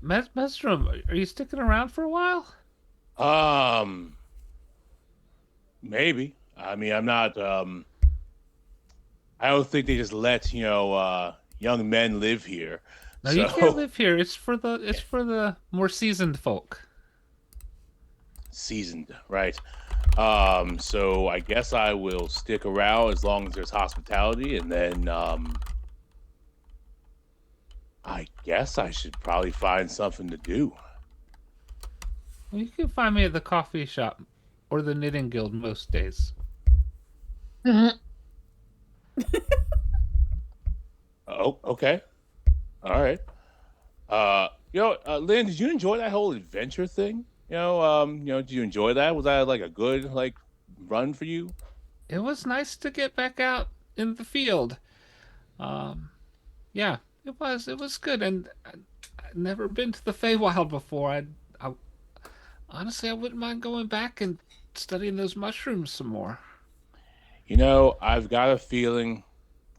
Mesrum, are you sticking around for a while? Maybe. I mean, I'm not. I don't think they just let young men live here. No, you can't live here. It's for the more seasoned folk. Seasoned, right? So I guess I will stick around as long as there's hospitality, and then I guess I should probably find something to do. Well, you can find me at the coffee shop or the knitting guild most days. Oh, okay. All right. Lynn, did you enjoy that whole adventure thing? Did you enjoy that? Was that like a good run for you? It was nice to get back out in the field. Yeah, it was. It was good, and I'd never been to the Feywild before. I honestly, I wouldn't mind going back and studying those mushrooms some more. I've got a feeling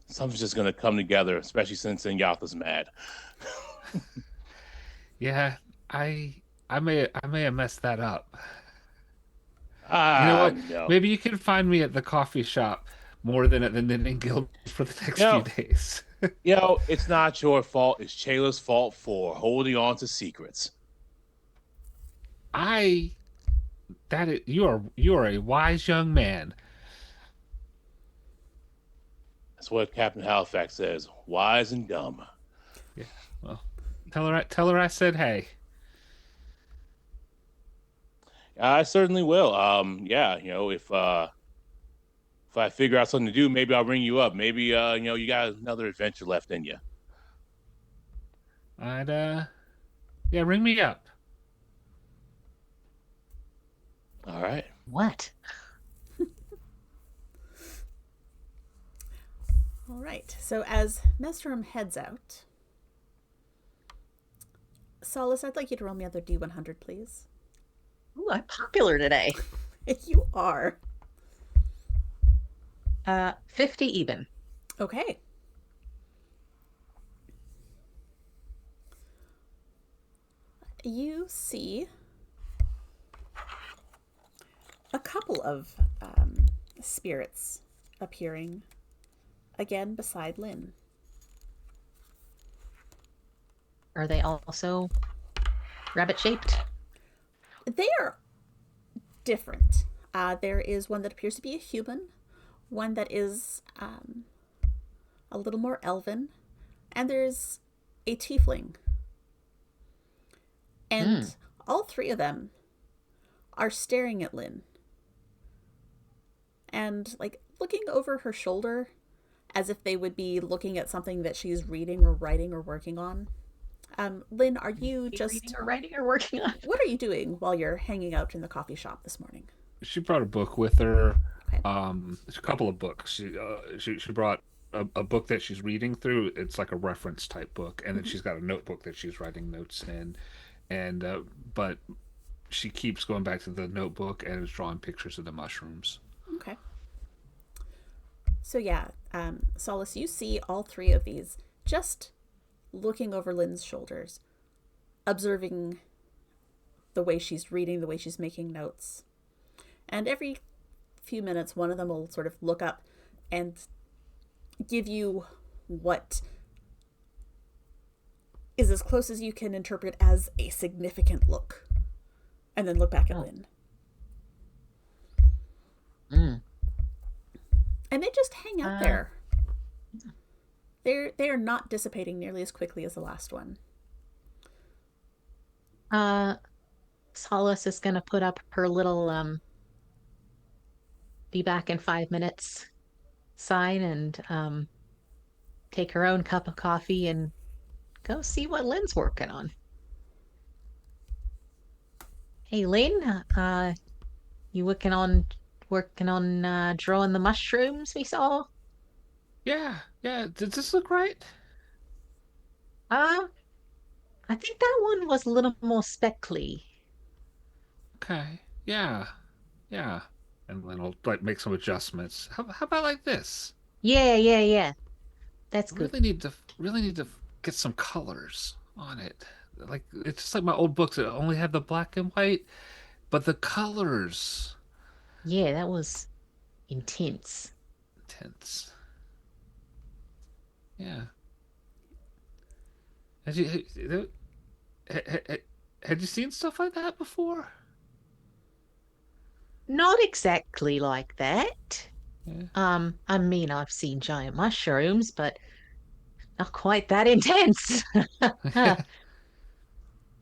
something's just gonna come together, especially since Inyatha's mad. Yeah, I may have messed that up. You know what? No. Maybe you can find me at the coffee shop more than at the knitting guild for the next few days. It's not your fault. It's Chayla's fault for holding on to secrets. You are a wise young man. That's what Captain Halifax says. Wise and dumb. Yeah. Well, tell her I said hey. I certainly will. If I figure out something to do, maybe I'll ring you up. Maybe you got another adventure left in you. Ring me up. All right. What? All right. So as Mesrum heads out, Solace, I'd like you to roll me another D100, please. Ooh, I'm popular today. You are. 50 even. Okay. You see a couple of spirits appearing again beside Lynn. Are they also rabbit-shaped? They are different. There is one that appears to be a human, one that is a little more elven, and there's a tiefling. And all three of them are staring at Lynn and looking over her shoulder as if they would be looking at something that she's reading or writing or working on. Lynn, are you just reading or writing or working on? What are you doing while you're hanging out in the coffee shop this morning? She brought a book with her. Okay. It's a couple of books. She brought a book that she's reading through. It's like a reference type book, and then she's got a notebook that she's writing notes in. And but she keeps going back to the notebook and is drawing pictures of the mushrooms. Okay. So yeah, Solace, you see all three of these just looking over Lynn's shoulders, observing the way she's reading, the way she's making notes. And every few minutes, one of them will sort of look up and give you what is as close as you can interpret as a significant look, and then look back at Lynn. And they just hang out there. They are not dissipating nearly as quickly as the last one. Solace is gonna put up her little be back in 5 minutes sign and take her own cup of coffee and go see what Lynn's working on. Hey Lynn, you working on drawing the mushrooms we saw? Yeah, yeah. Does this look right? Uh, I think that one was a little more speckly. Okay. Yeah, yeah. And then I'll like make some adjustments. How about like this? Yeah. That's good. Really need to get some colors on it. Like it's just like my old books that only have the black and white, but the colors Yeah, that was intense. intense. Yeah. Had you had, had you seen stuff like that before? Not exactly like that. Yeah. I mean, I've seen giant mushrooms, but not quite that intense.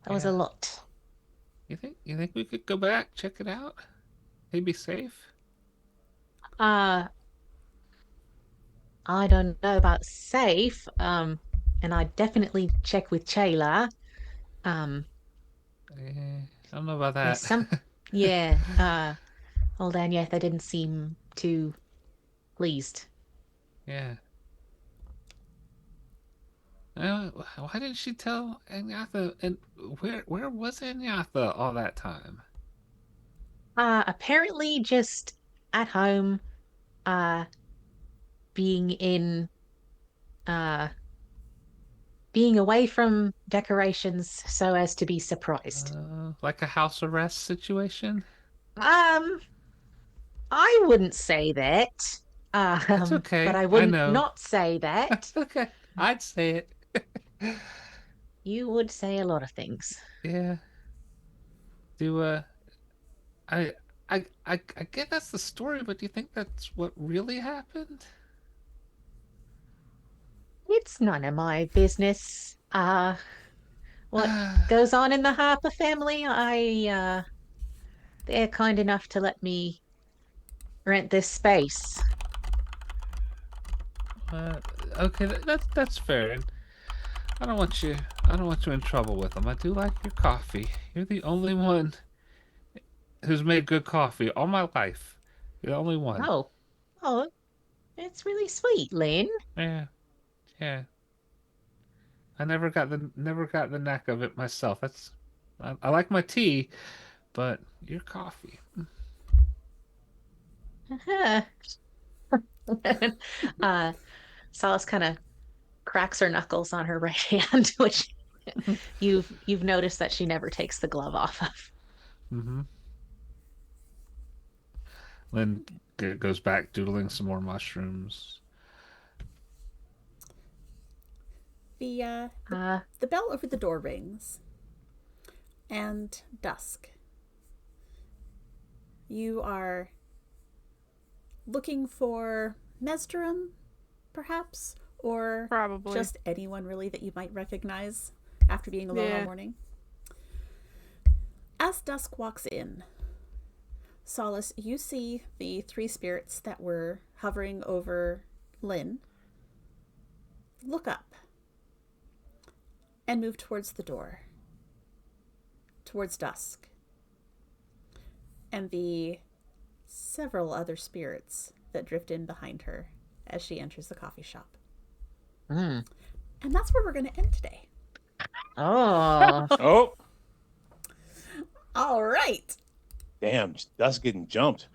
That was a Yeah. lot. You think we could go back, check it out? Maybe safe? Uh, I don't know about safe. And I definitely check with Chayla. Um, I don't know about there's that. some, yeah. Old Anyetha didn't seem too pleased. Yeah. Why didn't she tell Anyatha? And where was Anyatha all that time? Apparently just at home, uh, being in, uh, being away from decorations so as to be surprised. Like a house arrest situation? Um, I wouldn't say that. It's But okay. I I wouldn't know. not say that. It's okay. I'd say it. You would say a lot of things. Yeah. Do I I get that's the story, but do you think that's what really happened? It's none of my business. What goes on in the Harper family? They're kind enough to let me rent this space. Uh, okay, that's fair. And I don't want you in trouble with them. I do like your coffee. You're the only one who's made good coffee all my life. You're the only one. Oh, oh, it's really sweet, Lynn. Yeah, yeah. I never got the knack of it myself. I like my tea, but your coffee. uh, Solace kind of cracks her knuckles on her right hand, which you've noticed that she never takes the glove off of. Mm-hmm. Lynn goes back doodling some more mushrooms. The bell over the door rings, and dusk. You are looking for Mesderum, perhaps, or Probably. just anyone really that you might recognize after being alone all morning. As dusk walks in, Solace, you see the three spirits that were hovering over Lynn look up and move towards the door, towards dusk, and the several other spirits that drift in behind her as she enters the coffee shop. Mm. And that's where we're going to end today. Oh. Oh, All right. damn, Dust getting jumped.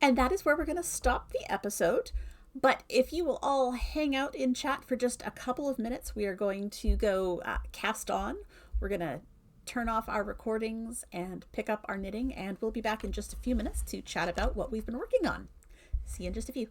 And that is where we're going to stop the episode. But if you will all hang out in chat for just a couple of minutes, we are going to go cast on. We're going to turn off our recordings and pick up our knitting, and we'll be back in just a few minutes to chat about what we've been working on. See you in just a few.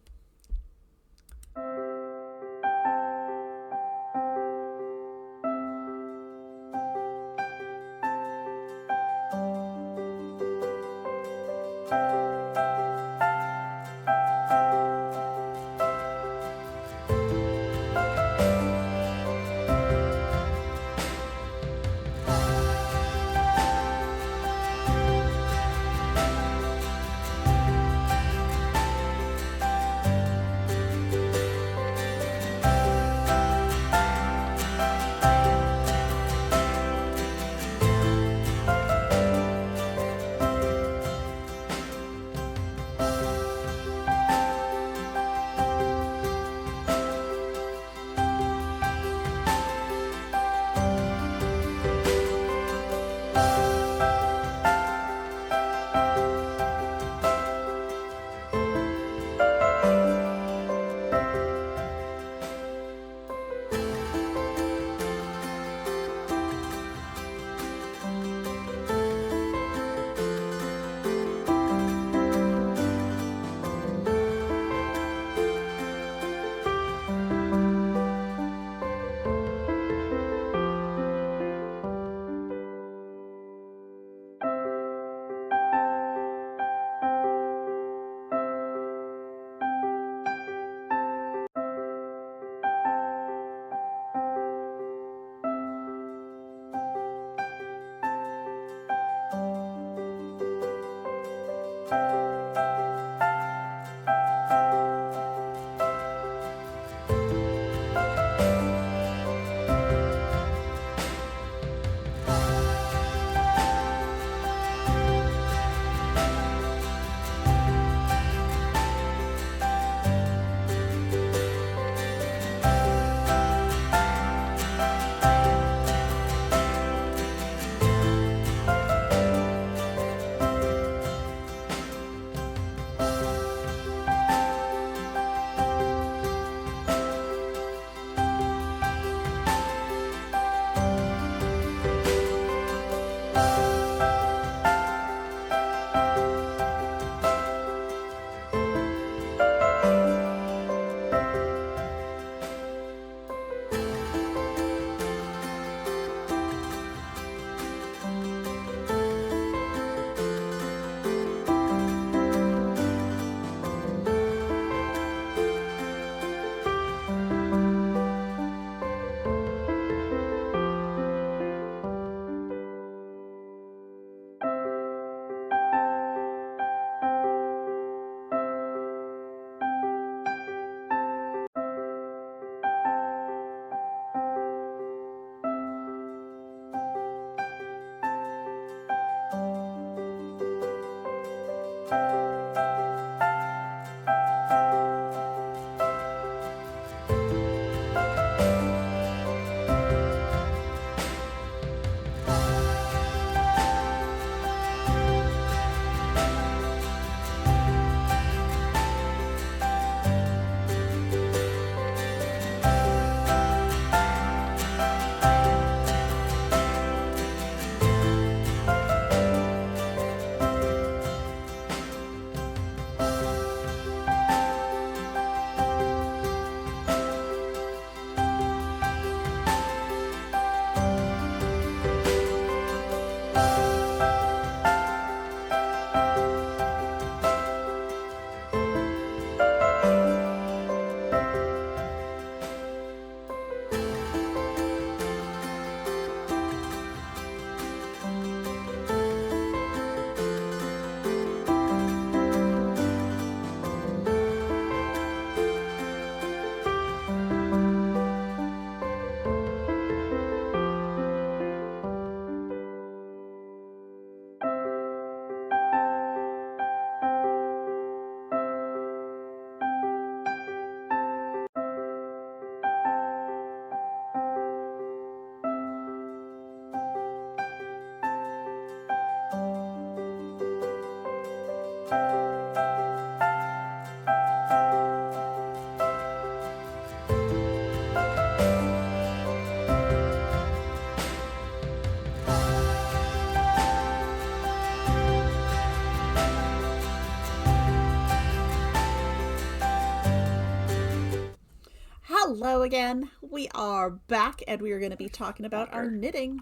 Hello again. We are back, and we are going to be talking about our knitting.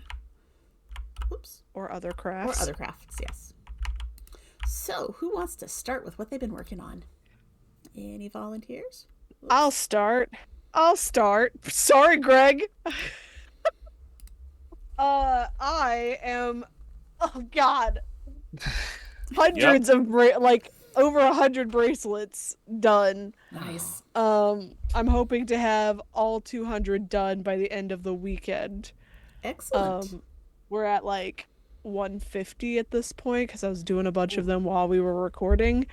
Oops. Or other crafts. Or other crafts, yes. So, who wants to start with what they've been working on? Any volunteers? Oops. I'll start. Sorry, Greg. I am, oh God, hundreds of over 100 bracelets done. Nice. I'm hoping to have all 200 done by the end of the weekend. Excellent. We're at 150 at this point because I was doing a bunch of them while we were recording.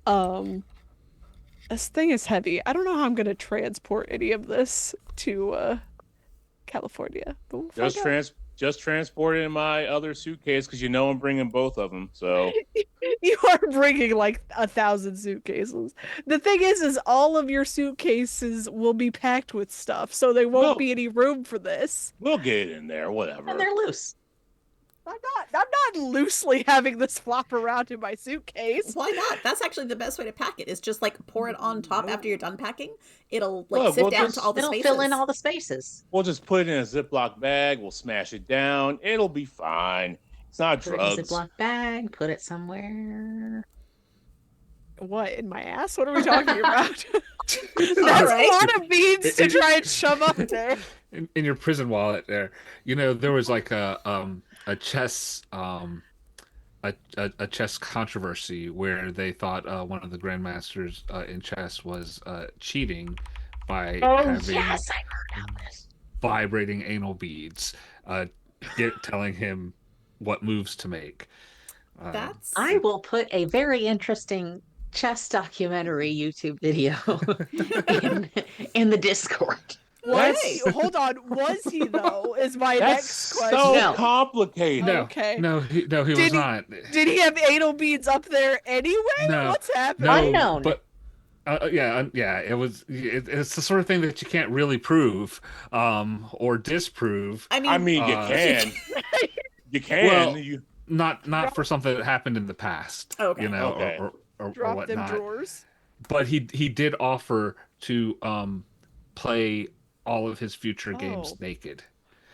This thing is heavy. I don't know how I'm gonna transport any of this to California. But we'll just transport it in my other suitcase because I'm bringing both of them. So you are bringing 1,000 suitcases. The thing is all of your suitcases will be packed with stuff, so there won't be any room for this. We'll get it in there, whatever. And they're loose. I'm not loosely having this flop around in my suitcase. Why not? That's actually the best way to pack it. Is just pour it on top after you're done packing. It'll sift down to all the spaces. It'll fill in all the spaces. We'll just put it in a Ziploc bag. We'll smash it down. It'll be fine. It's not drugs. Put it in a Ziploc bag. Put it somewhere. What, in my ass? What are we talking about? That's right. A lot of beads to try and shove up there. In your prison wallet there, there was a chess a chess controversy where they thought one of the grandmasters in chess was cheating by having yes, I heard about this. vibrating anal beads, telling him what moves to make. I will put a very interesting chess documentary YouTube video in the Discord. Wait, hold on. Was he though? Is my next question. So complicated. No, okay. No, he was not. Did he have anal beads up there anyway? No, what's happening? Unknown. But it's the sort of thing that you can't really prove or disprove. I mean, you can. You can. Well, not for something that happened in the past. Okay. Or drop whatnot. them drawers. But he did offer to play all of his future games naked.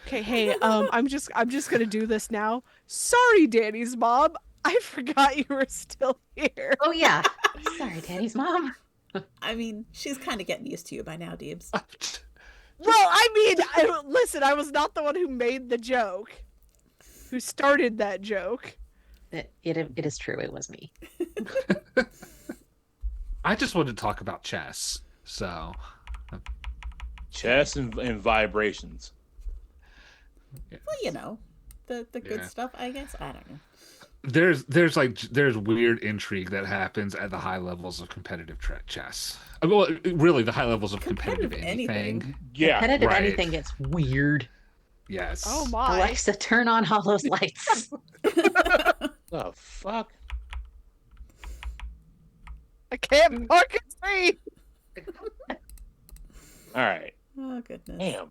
Okay, hey, I'm just gonna do this now. Sorry, Danny's mom. I forgot you were still here. Oh yeah. Sorry, Danny's mom. I mean, she's kind of getting used to you by now, Deebs. Well, listen, I was not the one who made the joke. Who started that joke. It is true, it was me. I just wanted to talk about chess, so... Chess and vibrations. Yeah. Well, the good stuff, I guess. I don't know. There's weird intrigue that happens at the high levels of competitive chess. Well, really, the high levels of competitive anything. Yeah, competitive anything gets weird. Yes. Oh my! Alexa, turn on all those lights. The fuck? I can't fucking see. All right. Oh goodness. Damn.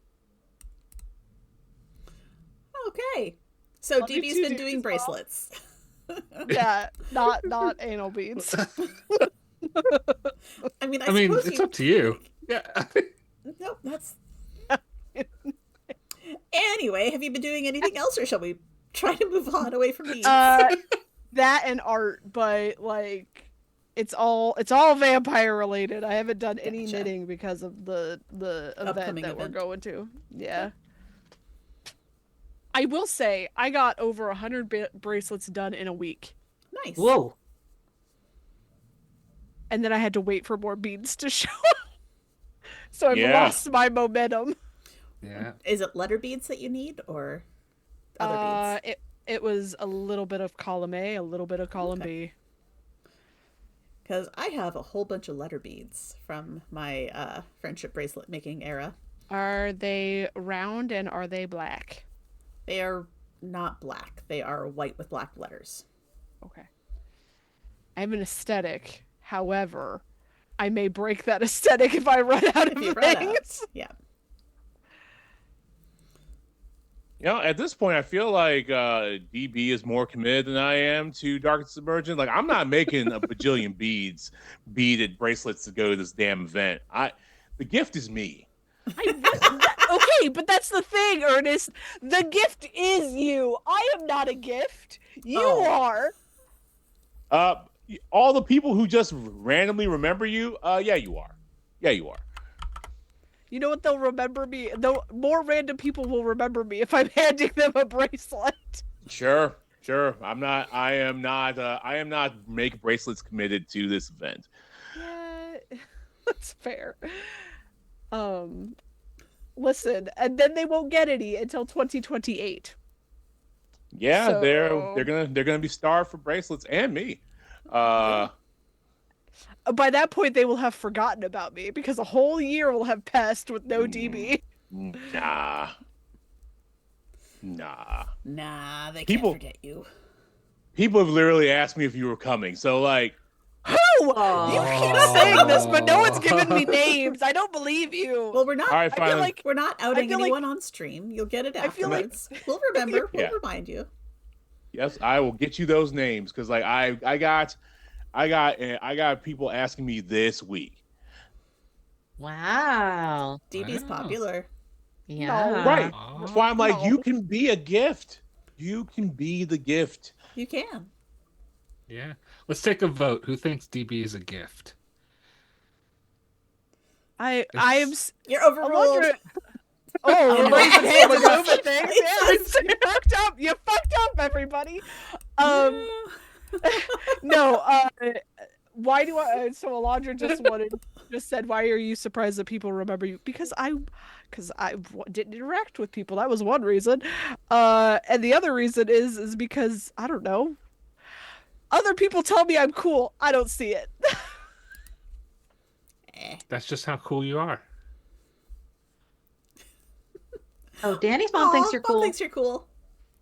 Okay. So Love you DB's too, been doing Deeb's bracelets. Yeah, not anal beads. I mean, it's up to you. Yeah. Nope, that's. Anyway, have you been doing anything else, or shall we try to move on away from these? That and art, but it's all vampire related. I haven't done any knitting because of the event that we're going to. Yeah. I will say I got over 100 bracelets done in a week. Nice. Whoa. And then I had to wait for more beads to show up. So I've lost my momentum. Yeah. Is it letter beads that you need, or other beads? It was a little bit of column A, a little bit of column B. Because I have a whole bunch of letter beads from my friendship bracelet making era. Are they round and are they black? They are not black. They are white with black letters. Okay. I have an aesthetic. However, I may break that aesthetic if I run out of things. Yeah. At this point, I feel like DB is more committed than I am to Dark Submergent. Like, I'm not making a bajillion beaded bracelets to go to this damn event. The gift is me. Okay, but that's the thing, Ernest. The gift is you. I am not a gift. You are. All the people who just randomly remember you, yeah, you are. Yeah, you are. You know what? They'll remember me. Though more random people will remember me if I'm handing them a bracelet. Sure. I am not make bracelets committed to this event. Yeah, that's fair. Listen, and then they won't get any until 2028. Yeah, So... they're gonna be starved for bracelets and me. By that point, they will have forgotten about me because a whole year will have passed with no DB. Nah, they can't forget you. People have literally asked me if you were coming, so like, who? You keep saying this, but no one's given me names. I don't believe you. Well, we're not. All right, I feel like we're not outing anyone on stream. You'll get it afterwards. We'll remember. Yeah. We'll remind you. Yes, I will get you those names because like I got people asking me this week. Wow. DB's popular. Yeah. Right. That's why I'm like, you can be a gift. You can be the gift. You can. Yeah. Let's take a vote. Who thinks DB is a gift? I'm. You're overruled. Oh, no. hey, we're moving things. Yeah, you fucked up. You fucked up, everybody. No. Why do I? So Alondra just said, "Why are you surprised that people remember you?" Because I didn't interact with people. That was one reason. And the other reason is because I don't know. Other people tell me I'm cool. I don't see it. That's just how cool you are. Oh, Danny's mom thinks you're cool. Mom thinks you're cool.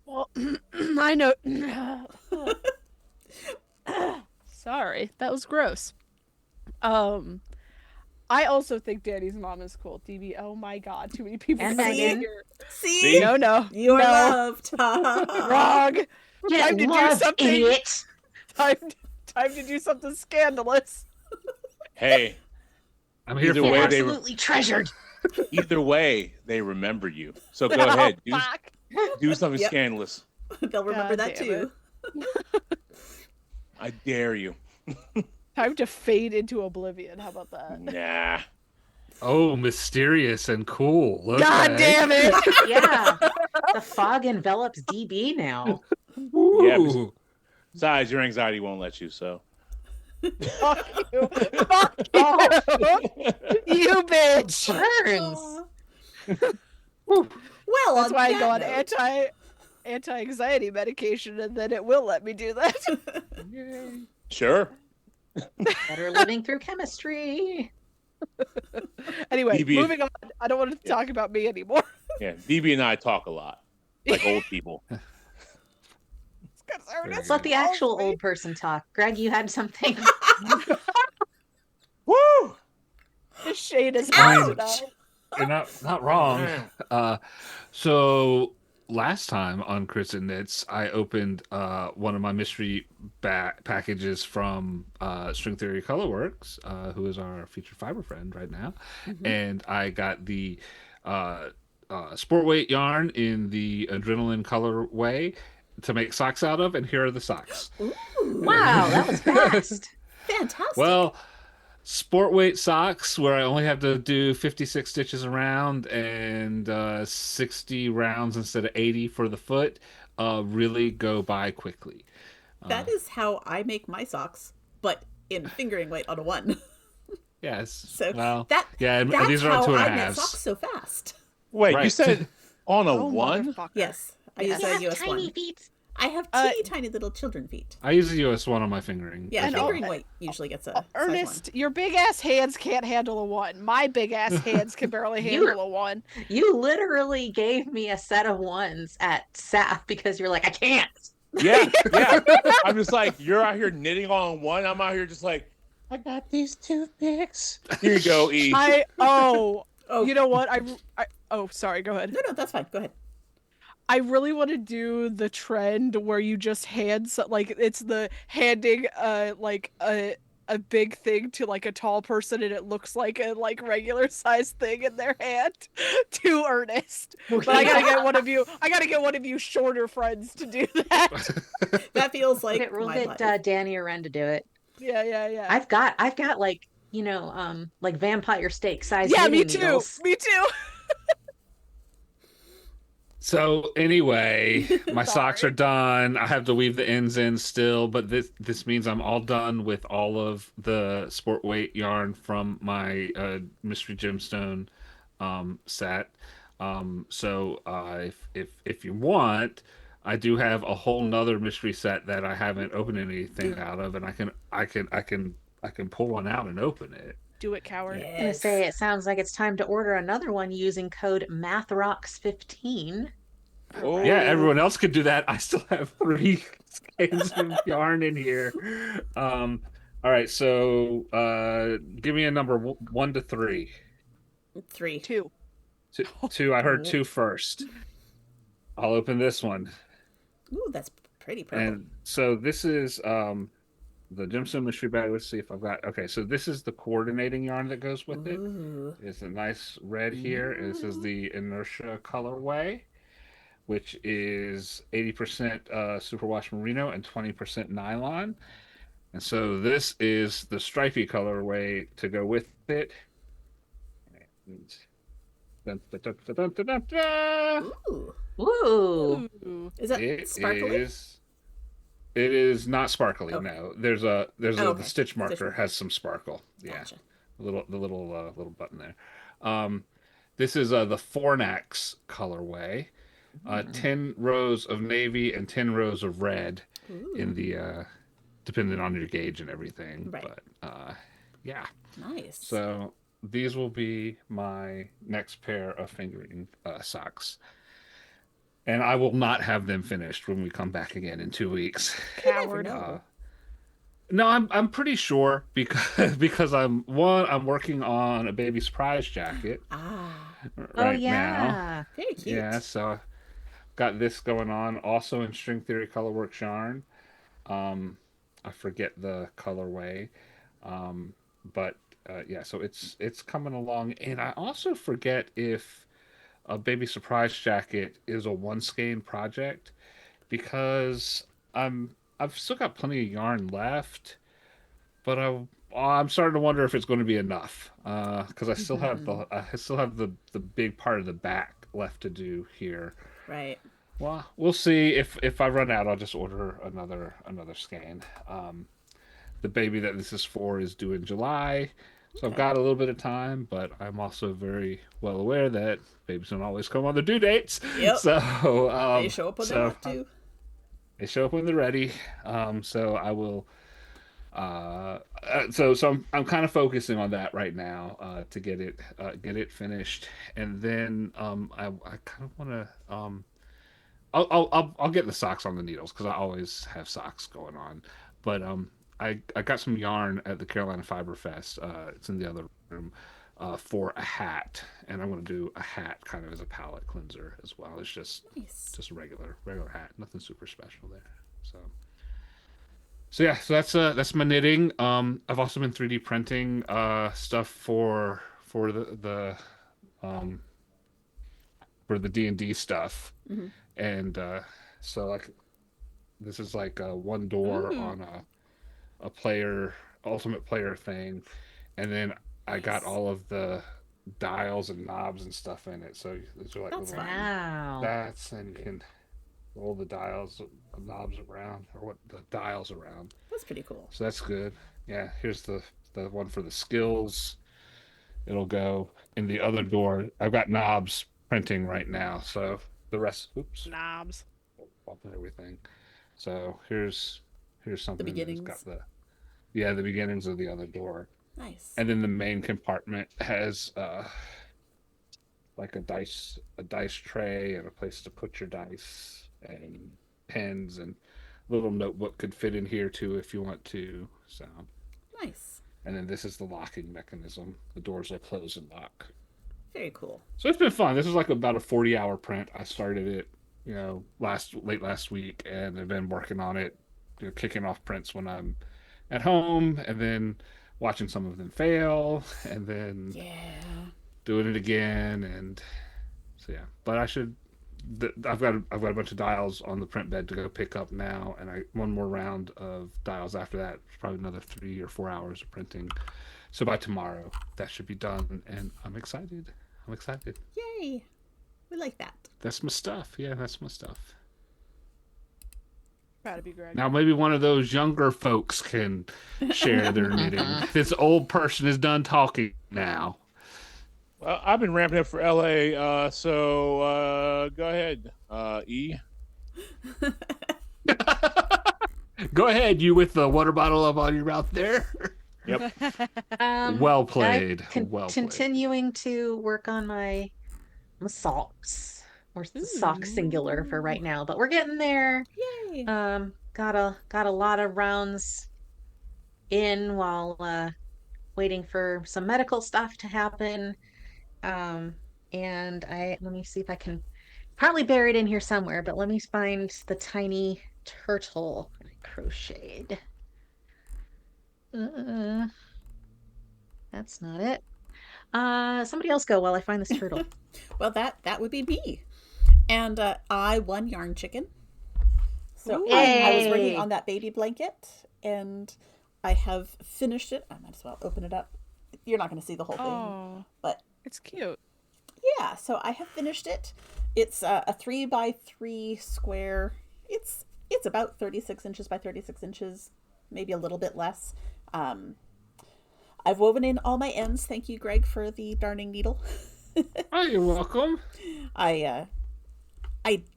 Well, I know. Sorry, that was gross. I also think Danny's mom is cool. DB, oh my god, too many people. And Megan. See? No. You are loved. Wrong. Time to do something. Idiot. Time to do something scandalous. Hey, I'm here either for way, it. Absolutely treasured. Either way, they remember you. So go ahead, do something Yep. scandalous. They'll remember that too. I dare you. Time to fade into oblivion. How about that? Nah. Oh, mysterious and cool. Okay. God damn it! Yeah. The fog envelops DB now. Ooh. Yeah, besides, your anxiety won't let you, so. Fuck you. Fuck you. You bitch. Burns. Well, That's why I go on note, anti-anxiety medication, and then it will let me do that. Sure. Better living through chemistry. Anyway, DB. moving on. I don't want to talk about me anymore. Yeah, DB and I talk a lot, like old people. Let's let the actual old person talk. Greg, you had something. Woo! The shade is Ouch! out. You're not wrong. So last time on Crits and Knits, I opened one of my mystery packages from String Theory Colorworks, who is our featured fiber friend right now, and I got the sport weight yarn in the adrenaline colorway to make socks out of, and here are the socks. Ooh, Wow, that was fast. fantastic. Well, sport weight socks where I only have to do 56 stitches around and 60 rounds instead of 80 for the foot really go by quickly. That is how I make my socks, but in fingering weight on a 1. Yes. So well, that's these are how on 2.5. I make socks so fast. Wait, you Right. said on a Oh, 1? motherfucker. Yes, I use You a have US tiny 1. feet. I have teeny tiny little children feet. I use a US one on my fingering. Yeah, as well. fingering weight usually gets a size 1. Ernest, your big ass hands can't handle a 1. My big ass hands can barely handle a 1. You literally gave me a set of ones at SAF because you're like, I can't. Yeah. I'm just like, you're out here knitting on 1. I'm out here just like, I got these toothpicks. Here you go, E. Oh. You know what? Sorry, go ahead. No, that's fine. Go ahead. I really want to do the trend where you just hand, like, it's the handing, like, a a big thing to like a tall person and it looks like a like regular size thing in their hand to Ernest. But I gotta get one of you. I gotta get one of you shorter friends to do that. That feels like We'll my get life. Danny or Ren to do it. Yeah. I've got like, like vampire steak size Yeah, me knitting too. needles. Me too. So anyway, my socks are Sorry. done. I have to weave the ends in still, but this means I'm all done with all of the sport weight yarn from my Mystery Gemstone set. If you want, I do have a whole nother mystery set that I haven't opened anything out of, and I can pull one out and open it. Do it, coward. I'm gonna say it sounds like it's time to order another one using code MathRocks15. Oh, Yeah, everyone else could do that. I still have 3 skeins of yarn in here. All right, so give me a number 1 to 3. 3. 2. 2. I heard 2 first. I'll open this one. Ooh, that's pretty purple. And so this is the Gemstone Mystery Bag. Let's see if I've got. Okay, so this is the coordinating yarn that goes with it. Ooh. It's a nice red here. And this is the Inertia colorway, which is 80% superwash merino and 20% nylon. And so this is the stripy colorway to go with it. And Ooh. Ooh. Is that sparkly? It is not sparkly. Okay. No, there's okay. the stitch marker Stitch marker. has some sparkle. Yeah, Gotcha. the little button there. This is the Fornax colorway. 10 rows of navy and 10 rows of red Ooh. in the depending on your gauge and everything. Right. But yeah. Nice. So these will be my next pair of fingering socks. And I will not have them finished when we come back again in 2 weeks. Coward. No, I'm pretty sure because I'm working on a baby surprise jacket right now. Very cute. Yeah, so got this going on. Also in String Theory Colorworks yarn. I forget the colorway, but yeah, so it's coming along. And I also forget if a baby surprise jacket is a one skein project because I've still got plenty of yarn left, but I'm starting to wonder if it's going to be enough because I still have the big part of the back left to do here. Right. Well, we'll see. If I run out, I'll just order another skein. The baby that this is for is due in July. So I've got a little bit of time, but I'm also very well aware that babies don't always come on their due dates. Yep. So they show up when they want to. They show up when they're ready. So I will. So I'm kind of focusing on that right now to get it finished, and then I kind of want to I'll get the socks on the needles because I always have socks going on, but I got some yarn at the Carolina Fiber Fest. It's in the other room for a hat, and I'm going to do a hat kind of as a palette cleanser as well. It's just a regular hat, nothing super special there. So yeah, so that's my knitting. I've also been 3D printing stuff for the for the D&D stuff, and so like this is like one door on a player ultimate player thing, and then I got all of the dials and knobs and stuff in it. So these are like That's little Wow. that's and you can roll the dials knobs around or what the dials around. That's pretty cool. So that's good. Yeah, here's the one for the skills. It'll go in the other door. I've got knobs printing right now, so the rest. Oops. Knobs. Bumping everything. So here's something The that's beginnings. got the beginnings of the other door, Nice. and then the main compartment has like a dice tray and a place to put your dice and pens and little notebook could fit in here too if you want to. So Nice. and then this is the locking mechanism. The doors will close and lock. Very cool. So it's been fun. This is like about a 40-hour print. I started it, late last week, and I've been working on it, kicking off prints when I'm at home, and then watching some of them fail, and then doing it again, and so yeah. But I should. I've got a bunch of dials on the print bed to go pick up now, and one more round of dials after that. Probably another 3 or 4 hours of printing. So by tomorrow, that should be done, and I'm excited. I'm excited. Yay! We like that. That's my stuff. Yeah, that's my stuff. Proud of you, Greg. Now maybe one of those younger folks can share their knitting. This old person is done talking now. Well, I've been ramping up for LA, so go ahead, E. Go ahead, you with the water bottle up on your mouth there. Yep. Well played. Continuing to work on my socks, or the sock singular for right now, but we're getting there. Yay! Got a lot of rounds in while waiting for some medical stuff to happen. And let me see if I can, probably buried in here somewhere, but let me find the tiny turtle I crocheted. That's not it. Somebody else go while I find this turtle. Well, that would be me. And I won Yarn Chicken. So I was working on that baby blanket, and I have finished it. I might as well open it up. You're not going to see the whole thing, but it's cute. Yeah, so I have finished it. It's a 3x3 square. It's about 36 inches by 36 inches, maybe a little bit less. I've woven in all my ends. Thank you, Greg, for the darning needle. Oh, you're welcome. I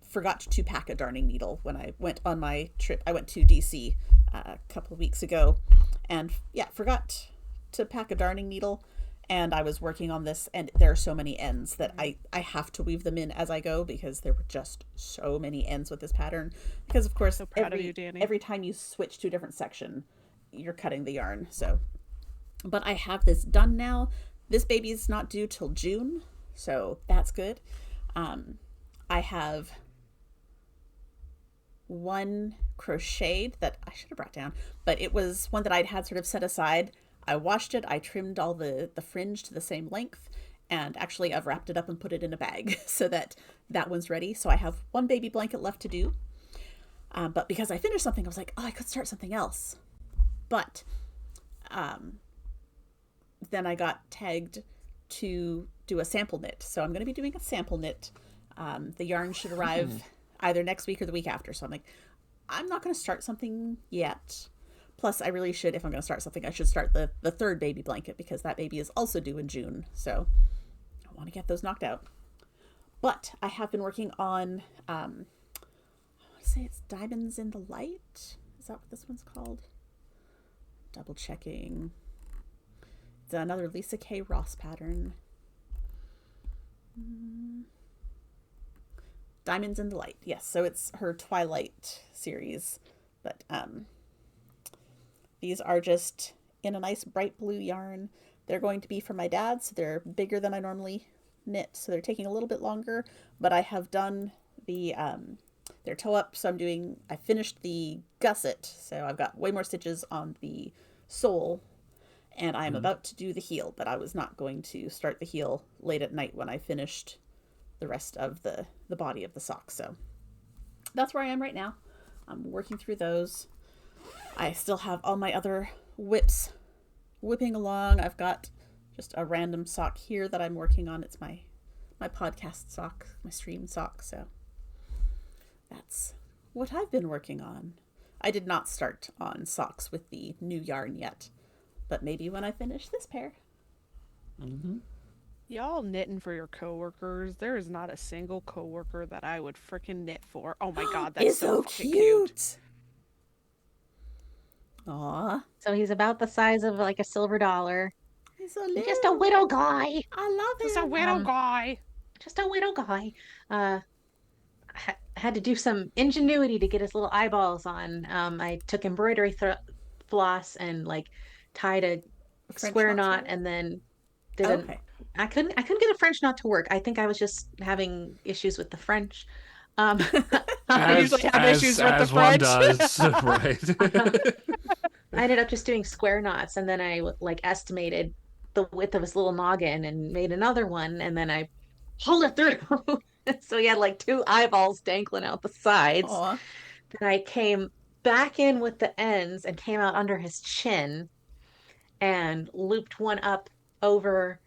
forgot to pack a darning needle when I went on my trip. I went to DC a couple of weeks ago, and forgot to pack a darning needle. And I was working on this, and there are so many ends that I have to weave them in as I go, because there were just so many ends with this pattern. Because of course, so proud of you, Danny. Every time you switch to a different section, you're cutting the yarn. So, but I have this done now. This baby is not due till June, so that's good. I have one crocheted that I should have brought down, but it was one that I'd had sort of set aside. I washed it, I trimmed all the fringe to the same length, and actually I've wrapped it up and put it in a bag so that one's ready. So I have one baby blanket left to do. But because I finished something, I was like, oh, I could start something else. But then I got tagged to do a sample knit. So I'm going to be doing a sample knit. The yarn should arrive either next week or the week after. So I'm like, I'm not going to start something yet. Plus, I really should, if I'm going to start something, I should start the third baby blanket, because that baby is also due in June. So I want to get those knocked out. But I have been working on, I want to say it's Diamonds in the Light. Is that what this one's called? Double checking. It's another Lisa K. Ross pattern. Diamonds in the Light. Yes, so it's her Twilight series. But these are just in a nice bright blue yarn. They're going to be for my dad, so they're bigger than I normally knit, so they're taking a little bit longer. But I have done the their toe up, so I finished the gusset, so I've got way more stitches on the sole, and I'm about to do the heel, but I was not going to start the heel late at night when I finished the rest of the body of the sock. So that's where I am right now. I'm working through those. I still have all my other whips whipping along. I've got just a random sock here that I'm working on. It's my podcast sock, my stream sock. So that's what I've been working on. I did not start on socks with the new yarn yet, but maybe when I finish this pair. Y'all knitting for your coworkers. There is not a single coworker that I would freaking knit for. Oh my god, that's it's so cute. Aw. So he's about the size of like a silver dollar. He's so little. Just a widow guy. I love him. Just a widow guy. Just a widow guy. Had to do some ingenuity to get his little eyeballs on. I took embroidery floss and like tied a square knot and then did I couldn't get a French knot to work. I think I was just having issues with the French. I usually have issues with the French. One does, right? I ended up just doing square knots, and then I like estimated the width of his little noggin and made another one, and then I pulled it through. So he had like two eyeballs dangling out the sides. Aw. Then I came back in with the ends and came out under his chin and looped one up over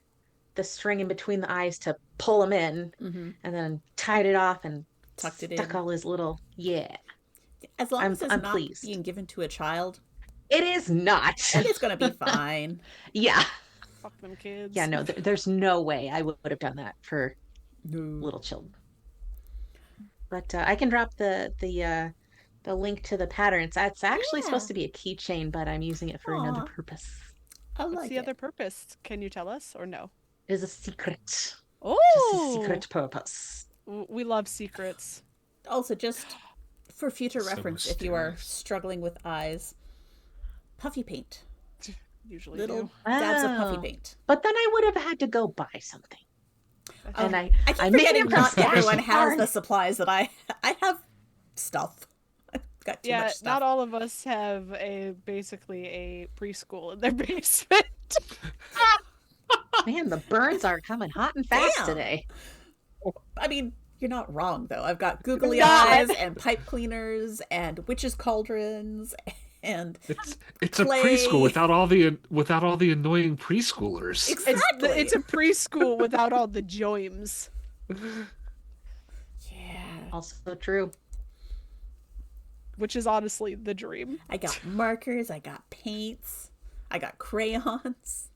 the string in between the eyes to pull him in, Mm-hmm. and then tied it off and Tucked it stuck in. all his little As long as it's I'm not pleased. being given to a child, It is not. it's gonna be fine. Yeah. Fuck them kids. Yeah, no, there's no way I would have done that for No. little children. But I can drop the link to the patterns. It's actually supposed to be a keychain, but I'm using it for another Aw. purpose. I What's like the it. other purpose? Can you tell us or no? It is a secret. Just a Oh, secret purpose. we love secrets. Also, just for future So reference, if you are mysterious. struggling with eyes, puffy paint. Usually Little do. dabs of puffy Oh. paint. But then I would have had to go buy something. Oh, And I keep I made forgetting it from not everyone Stash has the Barn. supplies that I have stuff. I've got too Yeah, much stuff. not all of us have basically a preschool in their basement. Man, the burns are coming hot and fast Damn. today. I mean, you're not wrong though. I've got googly Not. eyes and pipe cleaners and witches' cauldrons and It's a Play. preschool without all the annoying preschoolers. exactly. It's a preschool without all the joims. yeah. Also true. Which is honestly the dream. I got markers. I got paints. I got crayons.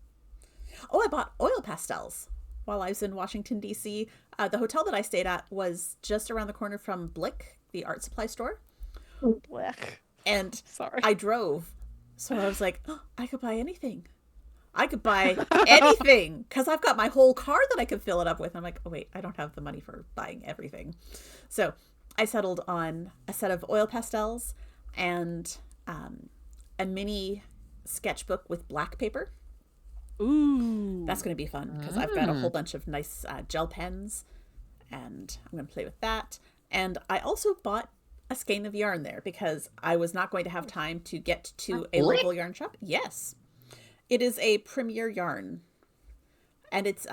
Oh, I bought oil pastels while I was in Washington, D.C. The hotel that I stayed at was just around the corner from Blick, the art supply store. Blech. And Sorry. I drove. So I was like, oh, I could buy anything. I could buy anything because I've got my whole car that I could fill it up with. I'm like, oh, wait, I don't have the money for buying everything. So I settled on a set of oil pastels and a mini sketchbook with black paper. Ooh. That's going to be fun because I've got a whole bunch of nice gel pens and I'm going to play with that. And I also bought a skein of yarn there because I was not going to have time to get to a Really? local yarn shop. Yes. It is a premier yarn and it's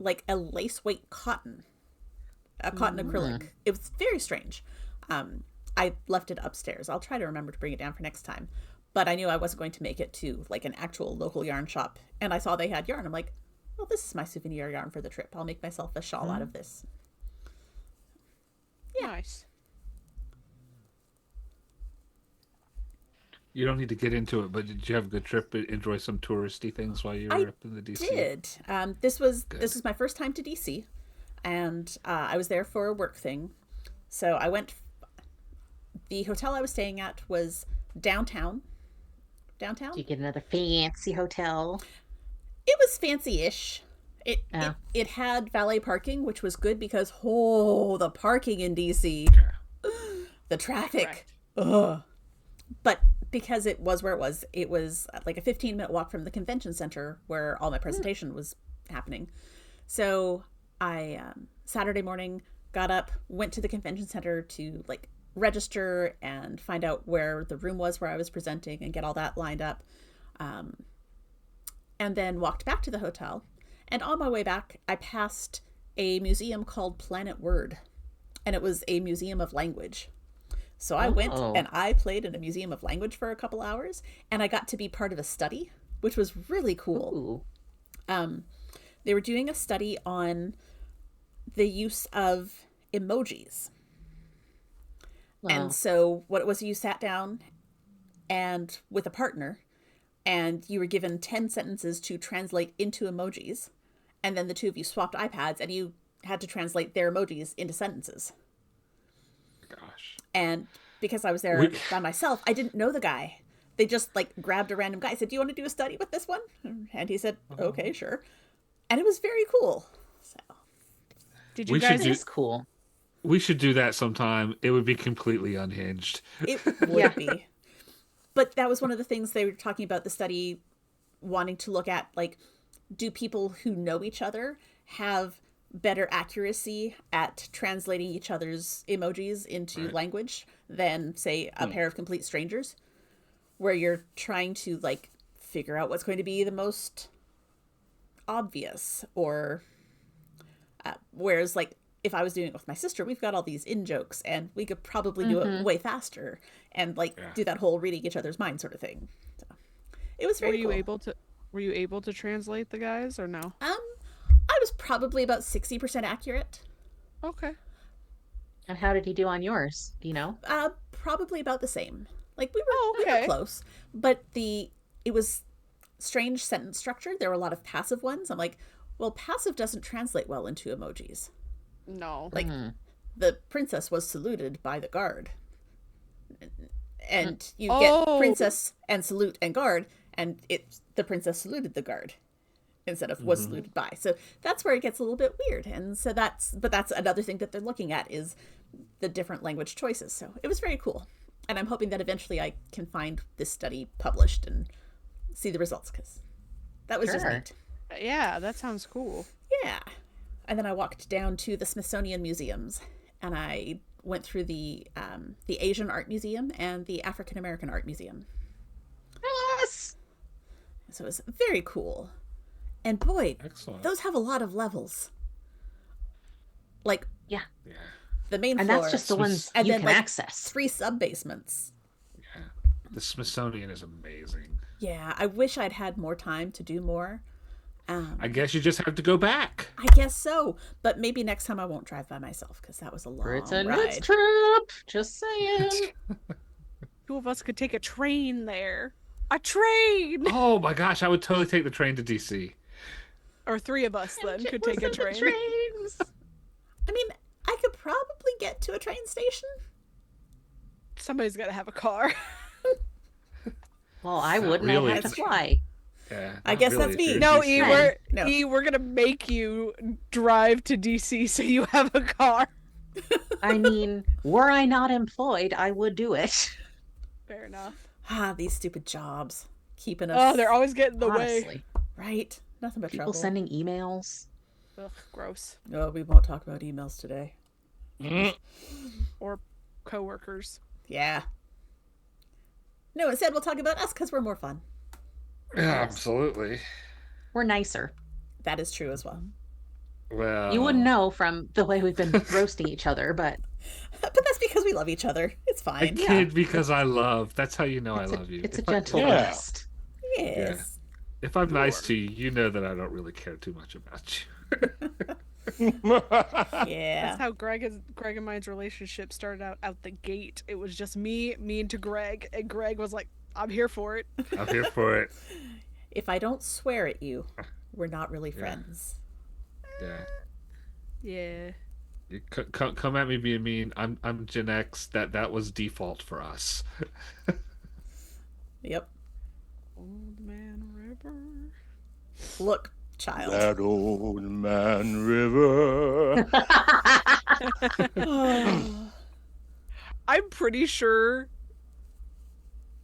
like a lace weight cotton, a cotton acrylic. It was very strange. I left it upstairs. I'll try to remember to bring it down for next time. But I knew I wasn't going to make it to like an actual local yarn shop. And I saw they had yarn. I'm like, well, this is my souvenir yarn for the trip. I'll make myself a shawl out of this. Nice. You don't need to get into it, but did you have a good trip? Enjoy some touristy things while you were I up in the DC? Did. This was my first time to DC. And I was there for a work thing. So I went. The hotel I was staying at was downtown. Downtown? You get another fancy hotel. It was fancy-ish. It had valet parking, which was good because the parking in DC, the traffic, Correct. ugh. But because it was where it was like a 15-minute walk from the convention center where all my presentation was happening. So I Saturday morning got up, went to the convention center to like register and find out where the room was where I was presenting and get all that lined up. And then walked back to the hotel. And on my way back, I passed a museum called Planet Word. And it was a museum of language. So I went and I played in a museum of language for a couple hours. And I got to be part of a study, which was really cool. Ooh. They were doing a study on the use of emojis. Wow. And so what it was, you sat down and with a partner and you were given 10 sentences to translate into emojis. And then the two of you swapped iPads and you had to translate their emojis into sentences. Gosh. And because I was there by myself, I didn't know the guy. They just like grabbed a random guy. I said, do you want to do a study with this one? And he said, okay, sure. And it was very cool. So Did you We guys? should do- That's cool. We should do that sometime. It would be completely unhinged. it would be. But that was one of the things they were talking about the study wanting to look at, like, do people who know each other have better accuracy at translating each other's emojis into language than, say, a pair of complete strangers? where you're trying to like figure out what's going to be the most obvious, or whereas like if I was doing it with my sister, we've got all these in jokes and we could probably do it way faster and like do that whole reading each other's mind sort of thing. So it was very cool. Were you able to translate the guys or no? I was probably about 60% accurate. Okay. And how did he do on yours? Do you know? Probably about the same. Like we were close, but it was strange sentence structure. There were a lot of passive ones. I'm like, well, passive doesn't translate well into emojis. No. Like the princess was saluted by the guard. And you get princess and salute and guard, and the princess saluted the guard instead of was saluted by. So that's where it gets a little bit weird. And so that's another thing that they're looking at is the different language choices. So it was very cool. And I'm hoping that eventually I can find this study published and see the results, because that was just neat. Yeah, that sounds cool. Yeah. And then I walked down to the Smithsonian museums, and I went through the Asian Art Museum and the African American Art Museum. Yes! So it was very cool. And boy, Excellent. those have a lot of levels. Like, yeah. The main and floor. that's just the ones you can access. 3 sub-basements. Yeah. The Smithsonian is amazing. Yeah, I wish I'd had more time to do more. I guess you just have to go back. I guess so. But maybe next time I won't drive by myself, because that was a long Crits&Knits ride. trip. Just saying. 2 of us could take a train there. A train! Oh my gosh, I would totally take the train to DC. Or 3 of us then could take a train. Trains. I mean, I could probably get to a train station. Somebody's got to have a car. Well, I wouldn't. Really. I had to fly. Yeah, I guess really, that's me. if you're No, DC. we're going to make you drive to DC so you have a car. I mean, were I not employed, I would do it. Fair enough. These stupid jobs. Keeping us... Oh, they're always getting in the Honestly. way. Right? Nothing but People trouble. sending emails. Ugh, gross. No, we won't talk about emails today. Or coworkers. Yeah. No, instead we'll talk about us, because we're more fun. Yeah, absolutely. We're nicer. That is true as well. Well, You wouldn't know from the way we've been roasting each other, but But that's because we love each other. It's I fine. kid because I love. That's how you know I love you. it's a If I- gentle Yeah. roast. Yes. If I'm nice to you, you know that I don't really care too much about Yeah. That's how Greg and mine's relationship started out the gate. It was just me mean to Greg, and Greg was like, I'm here for it. you. I'm here for it. If I don't swear at you, we're not really friends. Yeah. Yeah. You come at me being mean. I'm Gen X. That was default for us. Yep. Old Man River. Look, child. That old man river. I'm pretty sure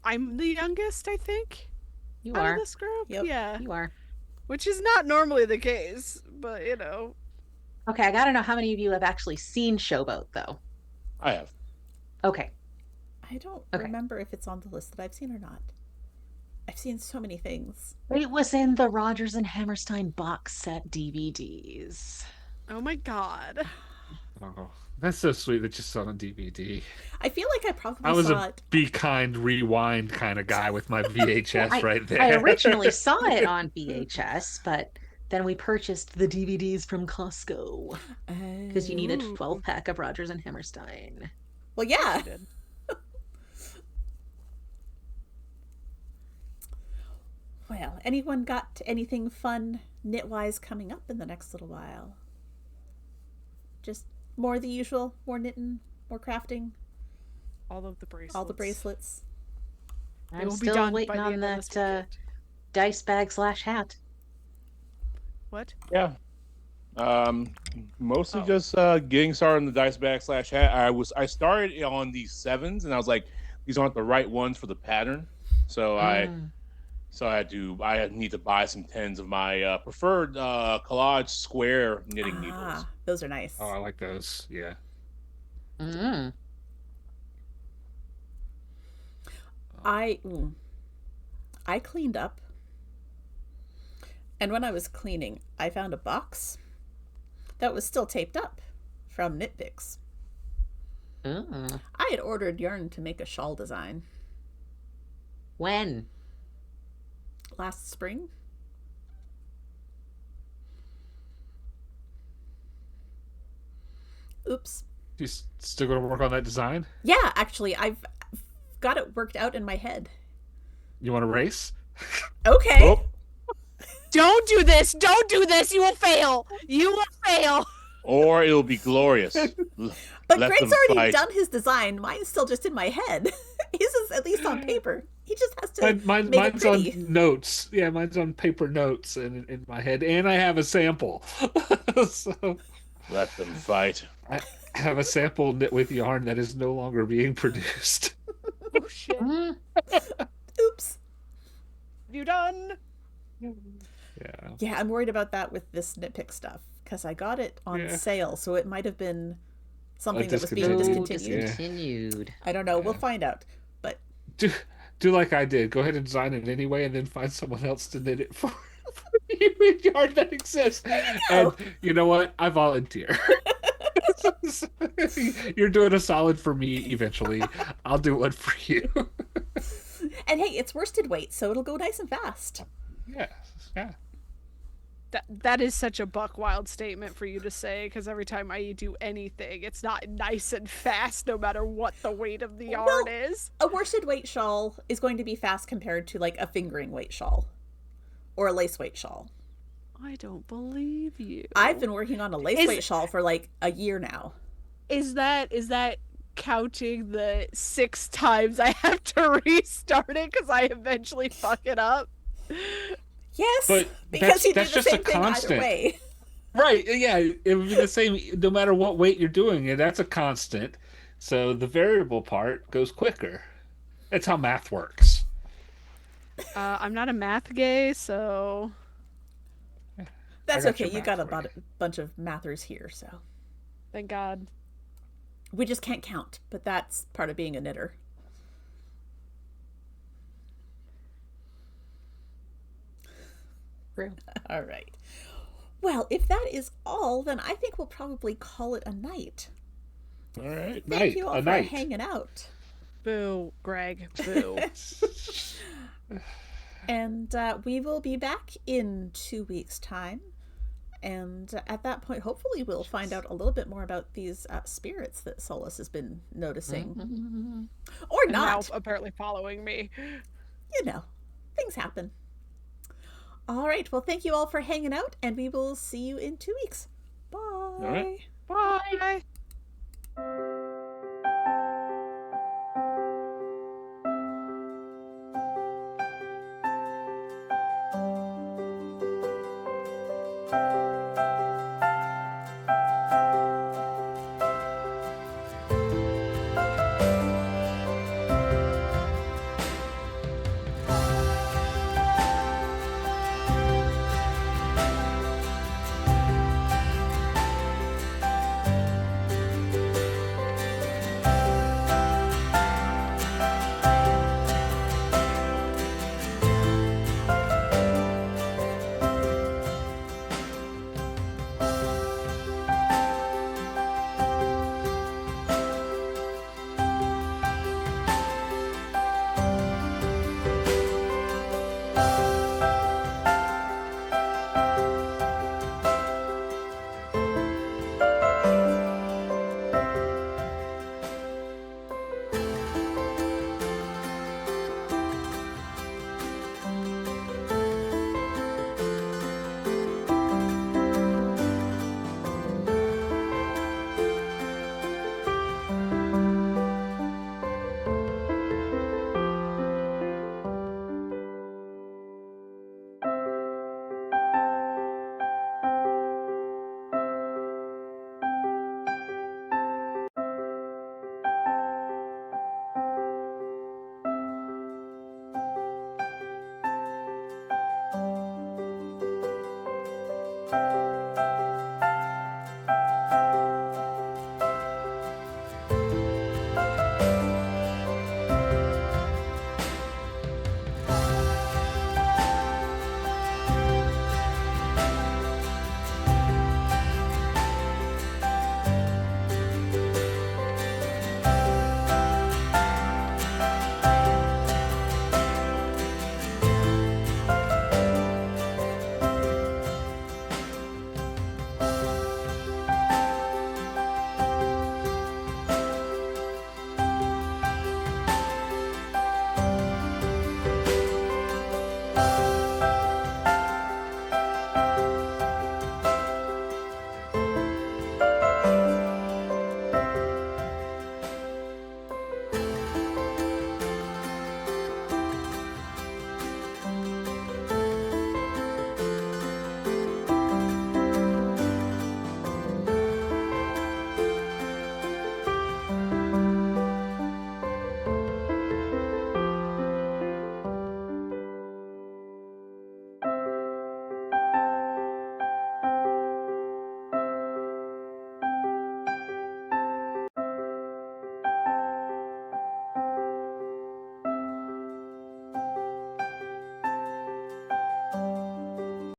I'm the youngest, I think, You out are. of this group. Yep. Yeah. You are. Which is not normally the case, but you know. Okay, I gotta know how many of you have actually seen Showboat, though. I have. Okay. I don't Okay. remember if it's on the list that I've seen or not. I've seen so many things. It was in the Rodgers and Hammerstein box set DVDs. Oh my god. Oh, that's so sweet that you saw it on DVD. I feel like I probably I was saw a it. be kind, rewind kind of guy with my VHS I- right there. I originally saw it on VHS, but then we purchased the DVDs from Costco because you needed a Ooh. 12-pack of Rodgers and Hammerstein. Well, yeah. Did. Well, anyone got anything fun knit-wise coming up in the next little while? Just more of the usual, more knitting, more crafting, All of the bracelets. all the bracelets. They I'm will be still done waiting by the on end of this that weekend. dice bag / hat. What? Yeah. Mostly Oh. just getting started on the dice bag / hat. I started on these 7s, and I was like, these aren't the right ones for the pattern. So I need to buy some 10s of my preferred collage square knitting needles. Those are nice. Oh, I like those. Yeah. I cleaned up. And when I was cleaning, I found a box that was still taped up from Knit Picks. Oh. I had ordered yarn to make a shawl design. When? Last spring. Oops. You still going to work on that design? Yeah, actually, I've got it worked out in my head. You want to race? Okay. Oh. Don't do this! Don't do this! You will fail! You will fail! Or it'll be glorious. But Let Greg's them already fight. done his design. Mine's still just in my head. His is at least on paper. He just has to make it Mine's pretty. on notes. Yeah, mine's on paper notes and in my head, and I have a sample. So Let them fight. I have a sample knit with yarn that is no longer being produced. Oh shit. Oops. You done? Yeah. Yeah, I'm worried about that with this nitpick stuff because I got it on sale, so it might have been something that was being discontinued. Discontinued. I don't know. We'll find out. But Do like I did. Go ahead and design it anyway, and then find someone else to knit it for you with yarn that exists. And you know what? I volunteer. You're doing a solid for me eventually. I'll do one for you. and hey, it's worsted weight, so it'll go nice and fast. Yeah. That is such a buck wild statement for you to say, because every time I do anything, it's not nice and fast no matter what the weight of the yarn is. A worsted weight shawl is going to be fast compared to like a fingering weight shawl or a lace weight shawl. I don't believe you. I've been working on a lace weight shawl for like a year now. Is that counting the 6 times I have to restart it because I eventually fuck it up? Yes, But because you do that's the just same a thing constant. either way. Right, yeah, it would be the same no matter what weight you're doing, and that's a constant. So the variable part goes quicker. That's how math works. I'm not a math gay, so That's got okay. your You math got a for you. bunch of mathers here, so thank God. we just can't count. But that's part of being a knitter. True. All right. Well, if that is all, then I think we'll probably call it a night. All right, Thank you all a for night. hanging out. Boo, Greg. Boo. And we will be back in 2 weeks' time. And at that point, hopefully, we'll find out a little bit more about these spirits that Solus has been noticing. Or And now not. apparently following me. You know, things happen. All right. Well, thank you all for hanging out, and we will see you in 2 weeks. Bye. right. Bye.